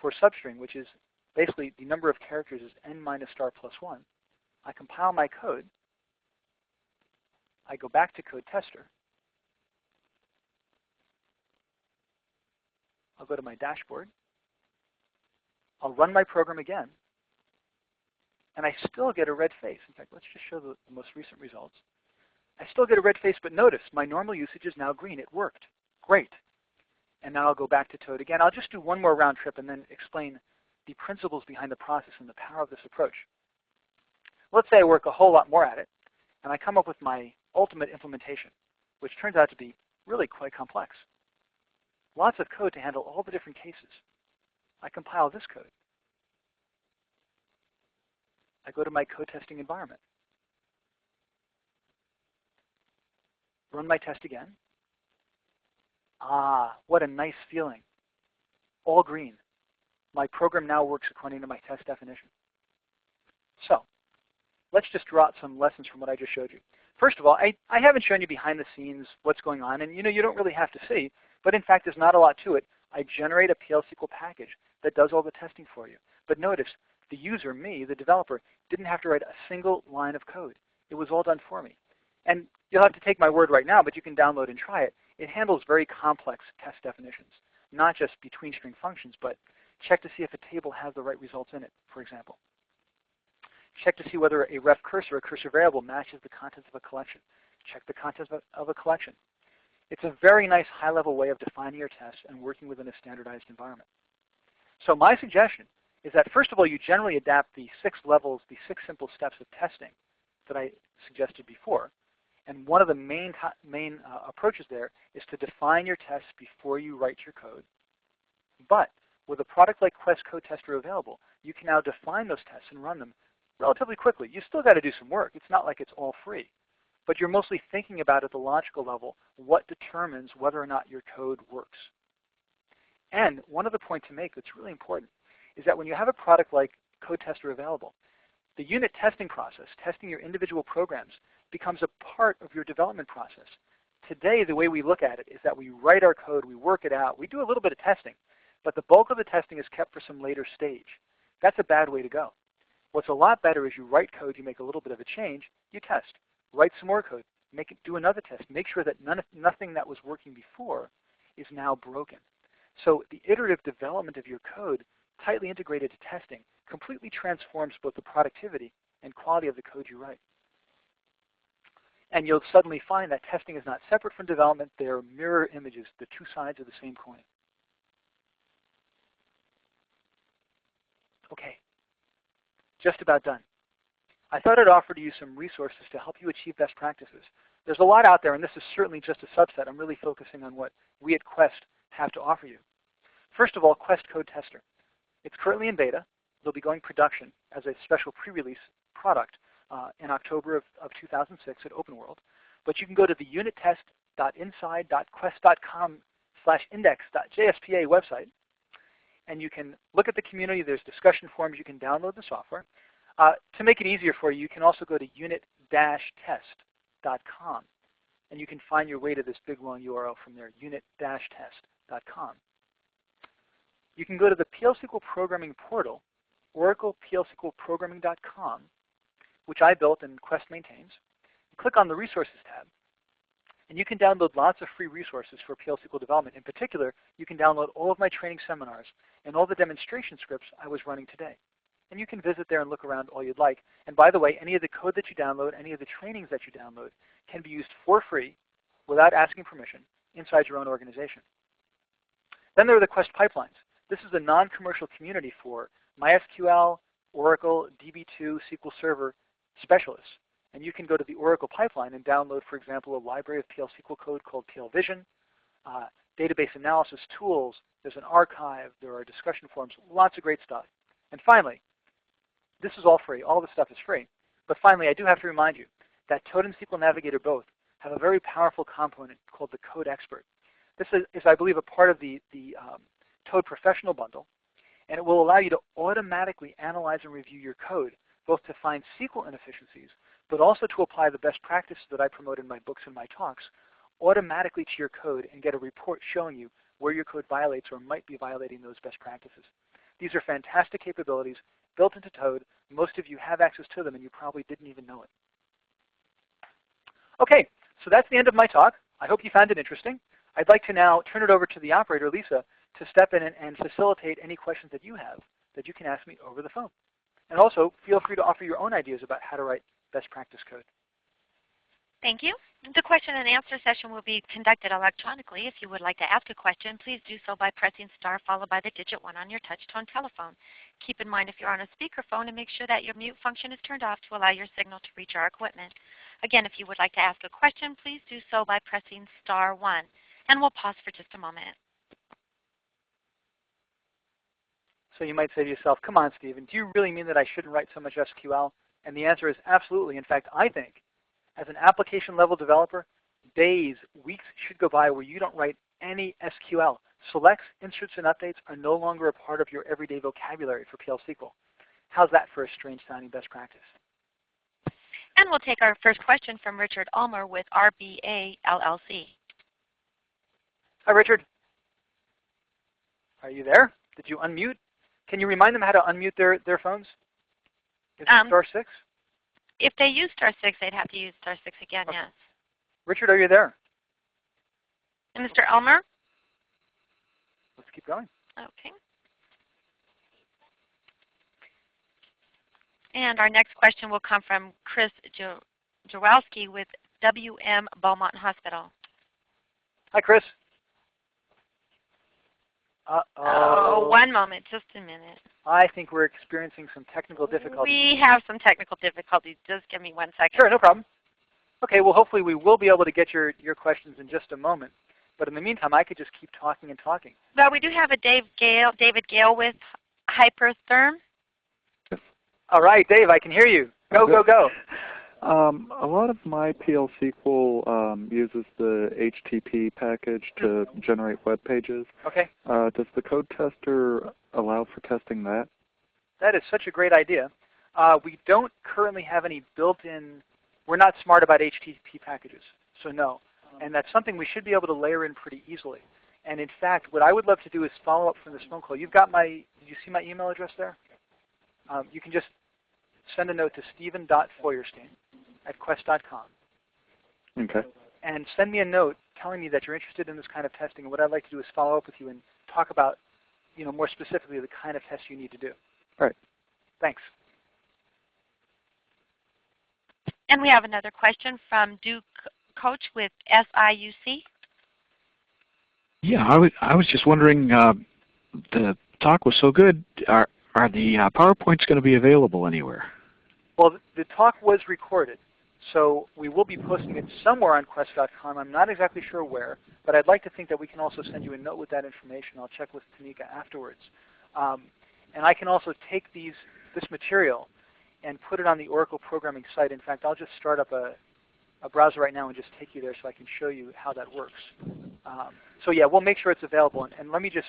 for substring, which is basically the number of characters is n minus star plus 1. I compile my code. I go back to code tester. I'll go to my dashboard. I'll run my program again. And I still get a red face. In fact, let's just show the most recent results. I still get a red face, but notice my normal usage is now green. It worked. Great. And now I'll go back to Toad again. I'll just do one more round trip and then explain the principles behind the process and the power of this approach. Let's say I work a whole lot more at it, and I come up with my ultimate implementation, which turns out to be really quite complex. Lots of code to handle all the different cases. I compile this code. I go to my code testing environment. Run my test again. Ah, what a nice feeling. All green. My program now works according to my test definition. So let's just draw out some lessons from what I just showed you. First of all, I haven't shown you behind the scenes what's going on, and you don't really have to see, but in fact there's not a lot to it. I generate a PL SQL package that does all the testing for you. But notice, the user, me, the developer, didn't have to write a single line of code. It was all done for me. And you'll have to take my word right now, but you can download and try it. It handles very complex test definitions, not just between string functions, but check to see if a table has the right results in it, for example. Check to see whether a ref cursor, a cursor variable, matches the contents of a collection. Check the contents of a collection. It's a very nice high-level way of defining your tests and working within a standardized environment. So my suggestion is that, first of all, you generally adapt the 6 levels, the 6 simple steps of testing that I suggested before. And one of the main approaches there is to define your tests before you write your code. But with a product like Quest Code Tester available, you can now define those tests and run them relatively quickly. You still got to do some work. It's not like it's all free. But you're mostly thinking about at the logical level what determines whether or not your code works. And one other point to make that's really important is that when you have a product like Code Tester available, the unit testing process, testing your individual programs, becomes a part of your development process. Today, the way we look at it is that we write our code, we work it out, we do a little bit of testing, but the bulk of the testing is kept for some later stage. That's a bad way to go. What's a lot better is you write code, you make a little bit of a change, you test. Write some more code, do another test. Make sure that nothing that was working before is now broken. So the iterative development of your code, tightly integrated to testing, completely transforms both the productivity and quality of the code you write. And you'll suddenly find that testing is not separate from development. They are mirror images, the two sides of the same coin. Okay, just about done. I thought I'd offer to you some resources to help you achieve best practices. There's a lot out there, and this is certainly just a subset. I'm really focusing on what we at Quest have to offer you. First of all, Quest Code Tester. It's currently in beta. It'll be going production as a special pre-release product in October of 2006 at Open World. But you can go to the unittest.inside.quest.com/index.jspa website, and you can look at the community. There's discussion forums. You can download the software. To make it easier for you, you can also go to unit-test.com, and you can find your way to this big long URL from there, unit-test.com. You can go to the PL SQL Programming Portal, oracleplsqlprogramming.com, which I built and Quest maintains. Click on the Resources tab, and you can download lots of free resources for PL SQL development. In particular, you can download all of my training seminars and all the demonstration scripts I was running today. And you can visit there and look around all you'd like. And by the way, any of the code that you download, any of the trainings that you download, can be used for free without asking permission inside your own organization. Then there are the Quest pipelines. This is a non-commercial community for MySQL, Oracle, DB2, SQL Server specialists. And you can go to the Oracle pipeline and download, for example, a library of PL SQL code called PL Vision, database analysis tools. There's an archive. There are discussion forums. Lots of great stuff. And finally, this is all free. All this stuff is free. But finally, I do have to remind you that Toad and SQL Navigator both have a very powerful component called the Code Expert. This is I believe, a part of the Toad Professional Bundle, and it will allow you to automatically analyze and review your code, both to find SQL inefficiencies, but also to apply the best practices that I promote in my books and my talks automatically to your code and get a report showing you where your code violates or might be violating those best practices. These are fantastic capabilities built into Toad. Most of you have access to them and you probably didn't even know it. Okay, so that's the end of my talk. I hope you found it interesting. I'd like to now turn it over to the operator, Lisa, to step in and facilitate any questions that you have that you can ask me over the phone. And also, feel free to offer your own ideas about how to write best practice code. Thank you. The question and answer session will be conducted electronically. If you would like to ask a question, please do so by pressing star followed by the digit 1 on your touch-tone telephone. Keep in mind if you're on a speakerphone, and make sure that your mute function is turned off to allow your signal to reach our equipment. Again, if you would like to ask a question, please do so by pressing star 1. And we'll pause for just a moment. So you might say to yourself, come on, Stephen, do you really mean that I shouldn't write so much SQL? And the answer is absolutely. In fact, I think as an application level developer, days, weeks should go by where you don't write any SQL. Selects, inserts, and updates are no longer a part of your everyday vocabulary for PL SQL. How's that for a strange sounding best practice? And we'll take our first question from Richard Ulmer with RBA LLC. Hi, Richard. Are you there? Did you unmute? Can you remind them how to unmute their phones? Is it star 6? If they use star 6, they'd have to use star 6 again, Okay. yes. Richard, are you there? And Mr. Ulmer? Let's keep going. Okay. And our next question will come from Chris Jawalski with WM Beaumont Hospital. Hi, Chris. Oh, one moment, just a minute. I think we're experiencing some technical difficulties. We have some technical difficulties. Just give me 1 second. Sure, no problem. Okay, well, hopefully we will be able to get your questions in just a moment. But in the meantime, I could just keep talking and talking. Well, we do have a David Gale with Hypertherm. All right, Dave, I can hear you. Go, go, go. A lot of my PL SQL uses the HTTP package to generate web pages. Okay. Does the code tester allow for testing that? That is such a great idea. We don't currently have any built-in, we're not smart about HTTP packages, so no. And that's something we should be able to layer in pretty easily. And in fact, what I would love to do is follow up from this phone call. You've got my, did you see my email address there? You can just send a note to stephen.feuerstein@quest.com. Okay. And send me a note telling me that you're interested in this kind of testing. And what I'd like to do is follow up with you and talk about, more specifically the kind of tests you need to do. All right. Thanks. And we have another question from Duke Coach with SIUC. Yeah, I was just wondering, the talk was so good. Are the PowerPoints going to be available anywhere? Well, the talk was recorded, so we will be posting it somewhere on Quest.com. I'm not exactly sure where, but I'd like to think that we can also send you a note with that information. I'll check with Tanika afterwards. And I can also take this material and put it on the Oracle programming site. In fact, I'll just start up a browser right now and just take you there so I can show you how that works. So yeah, we'll make sure it's available. And let me just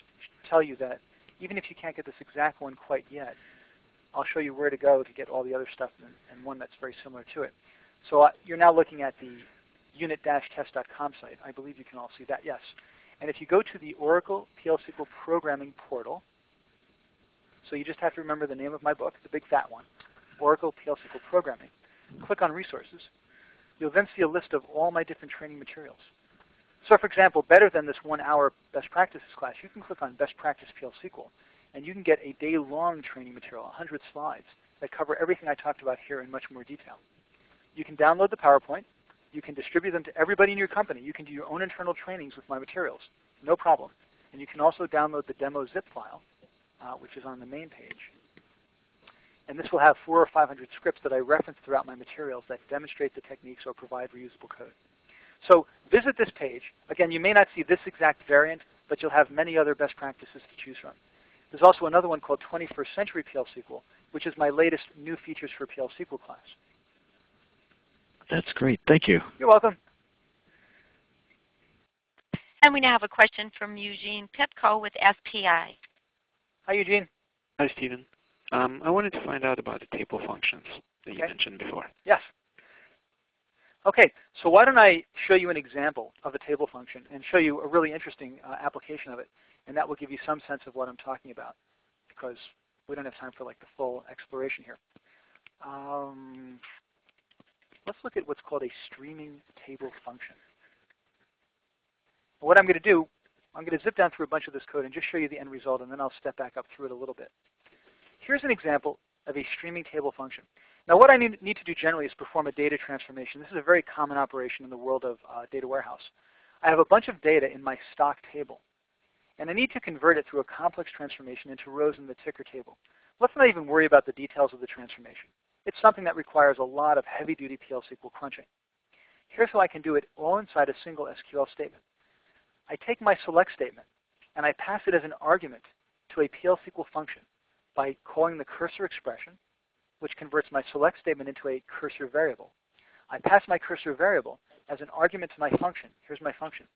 tell you that even if you can't get this exact one quite yet, I'll show you where to go to get all the other stuff and one that's very similar to it. So you're now looking at the unit-test.com site. I believe you can all see that, yes. And if you go to the Oracle PL SQL Programming Portal, so you just have to remember the name of my book, the big fat one, Oracle PL SQL Programming. Click on Resources. You'll then see a list of all my different training materials. So for example, better than this 1-hour best practices class, you can click on Best Practice PL SQL, and you can get a day-long training material, 100 slides, that cover everything I talked about here in much more detail. You can download the PowerPoint. You can distribute them to everybody in your company. You can do your own internal trainings with my materials, no problem. And you can also download the demo zip file, which is on the main page. And this will have 400 or 500 scripts that I reference throughout my materials that demonstrate the techniques or provide reusable code. So visit this page. Again, you may not see this exact variant, but you'll have many other best practices to choose from. There's also another one called 21st Century PL SQL, which is my latest new features for PL SQL class. That's great. Thank you. You're welcome. And we now have a question from Eugene Pipko with SPI. Hi, Eugene. Hi, Stephen. I wanted to find out about the table functions that you mentioned before. Yes. Okay, so why don't I show you an example of a table function and show you a really interesting application of it, and that will give you some sense of what I'm talking about, because we don't have time for like the full exploration here. Let's look at what's called a streaming table function. What I'm going to do, I'm going to zip down through a bunch of this code and just show you the end result, and then I'll step back up through it a little bit. Here's an example of a streaming table function. Now what I need to do generally is perform a data transformation. This is a very common operation in the world of data warehouse. I have a bunch of data in my stock table, and I need to convert it through a complex transformation into rows in the ticker table. Let's not even worry about the details of the transformation. It's something that requires a lot of heavy-duty PL SQL crunching. Here's how I can do it all inside a single SQL statement. I take my select statement, and I pass it as an argument to a PL SQL function by calling the cursor expression, which converts my select statement into a cursor variable. I pass my cursor variable as an argument to my function. Here's my function.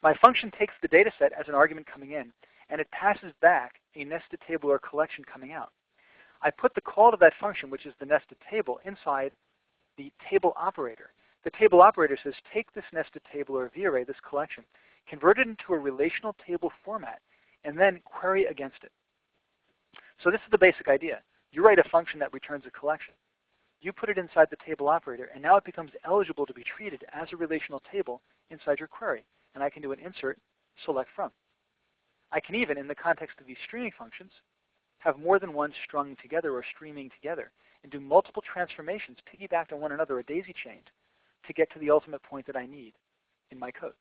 My function takes the data set as an argument coming in, and it passes back a nested table or collection coming out. I put the call to that function, which is the nested table, inside the table operator. The table operator says, take this nested table or V-array, this collection, convert it into a relational table format, and then query against it. So this is the basic idea. You write a function that returns a collection. You put it inside the table operator, and now it becomes eligible to be treated as a relational table inside your query. And I can do an insert, select from. I can even, in the context of these streaming functions, have more than one strung together or streaming together, and do multiple transformations piggybacked on one another or daisy-chained to get to the ultimate point that I need in my code.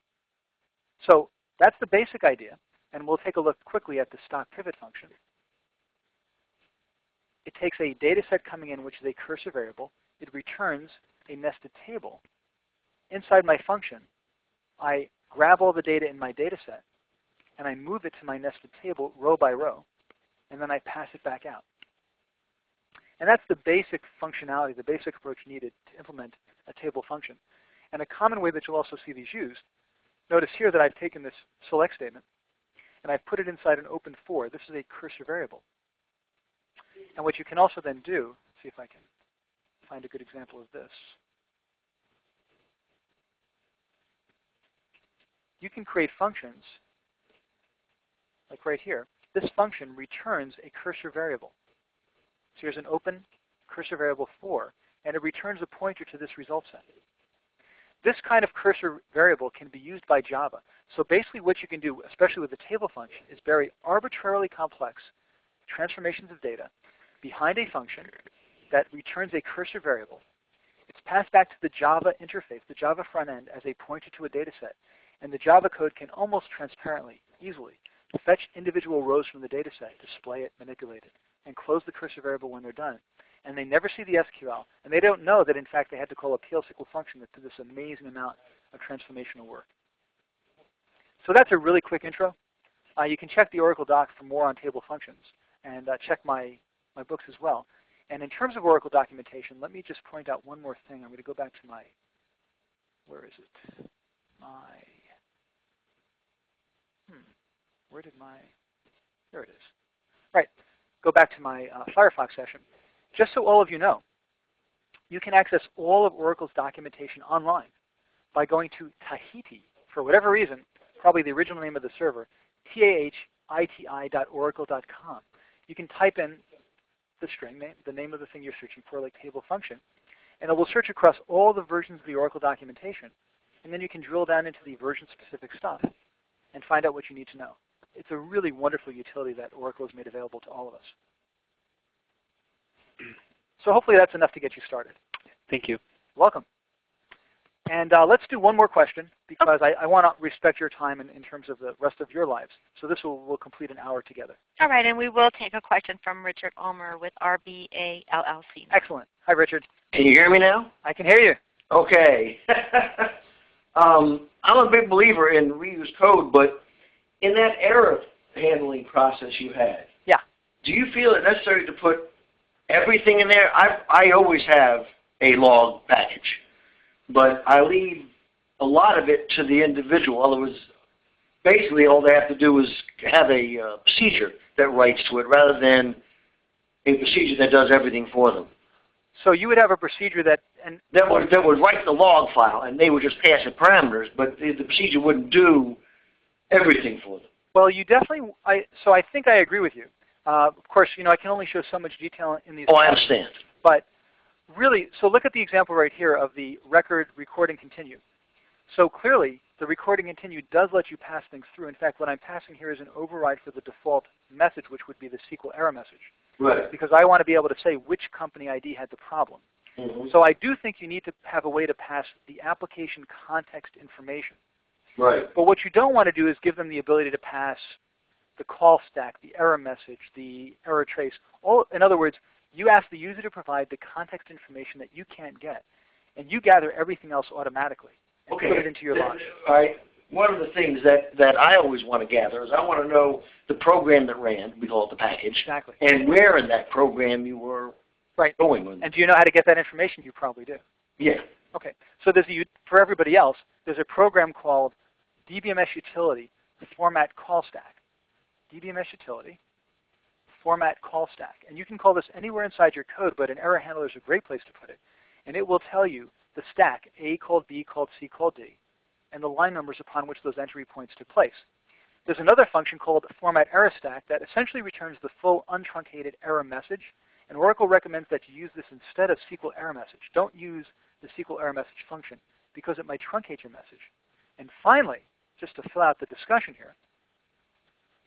So that's the basic idea, and we'll take a look quickly at the stock pivot function. It takes a data set coming in, which is a cursor variable. It returns a nested table. Inside my function, I grab all the data in my data set, and I move it to my nested table row by row, and then I pass it back out. And that's the basic functionality, the basic approach needed to implement a table function. And a common way that you'll also see these used, notice here that I've taken this select statement, and I've put it inside an open for. This is a cursor variable. And what you can also then do, see if I can find a good example of this. You can create functions, like right here. This function returns a cursor variable. So here's an open cursor variable for, and it returns a pointer to this result set. This kind of cursor variable can be used by Java. So basically what you can do, especially with the table function, is bury arbitrarily complex transformations of data behind a function that returns a cursor variable. It's passed back to the Java interface, the Java front end, as a pointer to a data set. And the Java code can almost transparently, easily, fetch individual rows from the data set, display it, manipulate it, and close the cursor variable when they're done. And they never see the SQL, and they don't know that in fact they had to call a PL SQL function that did this amazing amount of transformational work. So that's a really quick intro. You can check the Oracle doc for more on table functions, and check my books as well. And in terms of Oracle documentation, let me just point out one more thing. I'm going to go back to my, where is it? Where did my, there it is. Right, go back to my Firefox session. Just so all of you know, you can access all of Oracle's documentation online by going to Tahiti, for whatever reason, probably the original name of the server, tahiti.oracle.com. You can type in the string name, the name of the thing you're searching for, like table function, and it will search across all the versions of the Oracle documentation, and then you can drill down into the version-specific stuff and find out what you need to know. It's a really wonderful utility that Oracle has made available to all of us. So hopefully that's enough to get you started. Thank you. Welcome. And let's do one more question, because I want to respect your time in terms of the rest of your lives. So this will complete an hour together. All right, and we will take a question from Richard Ulmer with RBA LLC. Excellent. Hi, Richard. Can you hear me now? I can hear you. Okay. I'm a big believer in reuse code, but in that error handling process you had, yeah, do you feel it necessary to put everything in there? I always have a log package, but I leave a lot of it to the individual. In other words, basically all they have to do is have a procedure that writes to it rather than a procedure that does everything for them. So you would have a procedure that would write the log file, and they would just pass the parameters, but the procedure wouldn't do everything for them. Well, you definitely. So I think I agree with you. Of course, I can only show so much detail in these. Oh, I understand. But really, so look at the example right here of the record recording continue. So clearly, the recording continue does let you pass things through. In fact, what I'm passing here is an override for the default message, which would be the SQL error message. Right. Because I want to be able to say which company ID had the problem. Mm-hmm. So I do think you need to have a way to pass the application context information. Right. But what you don't want to do is give them the ability to pass the call stack, the error message, the error trace. In other words, you ask the user to provide the context information that you can't get, and you gather everything else automatically and put it into your log. All right. One of the things that I always want to gather is I want to know the program that ran, we call it the package, Exactly. and where in that program you were going with it. And do you know how to get that information? You probably do. Yeah. Okay. So for everybody else, there's a program called DBMS Utility Format Call Stack. DBMS Utility Format Call Stack. And you can call this anywhere inside your code, but an error handler is a great place to put it. And it will tell you the stack, A called B called C called D, and the line numbers upon which those entry points took place. There's another function called Format Error Stack that essentially returns the full untruncated error message, and Oracle recommends that you use this instead of SQL error message. Don't use the SQL error message function because it might truncate your message. And finally, just to fill out the discussion here,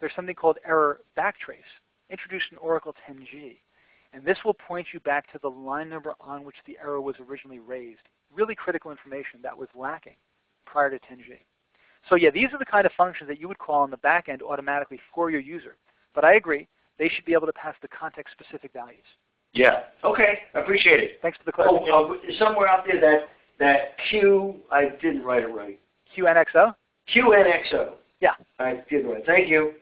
there's something called error backtrace, introduced in Oracle 10G. And this will point you back to the line number on which the error was originally raised. Really critical information that was lacking prior to 10G. So yeah, these are the kind of functions that you would call on the back end automatically for your user. But I agree, they should be able to pass the context-specific values. Yeah. Okay. I appreciate it. Thanks for the clarification. Somewhere out there that Q, I didn't write it right. QNXO? QNXO. Yeah. I did right. Thank you.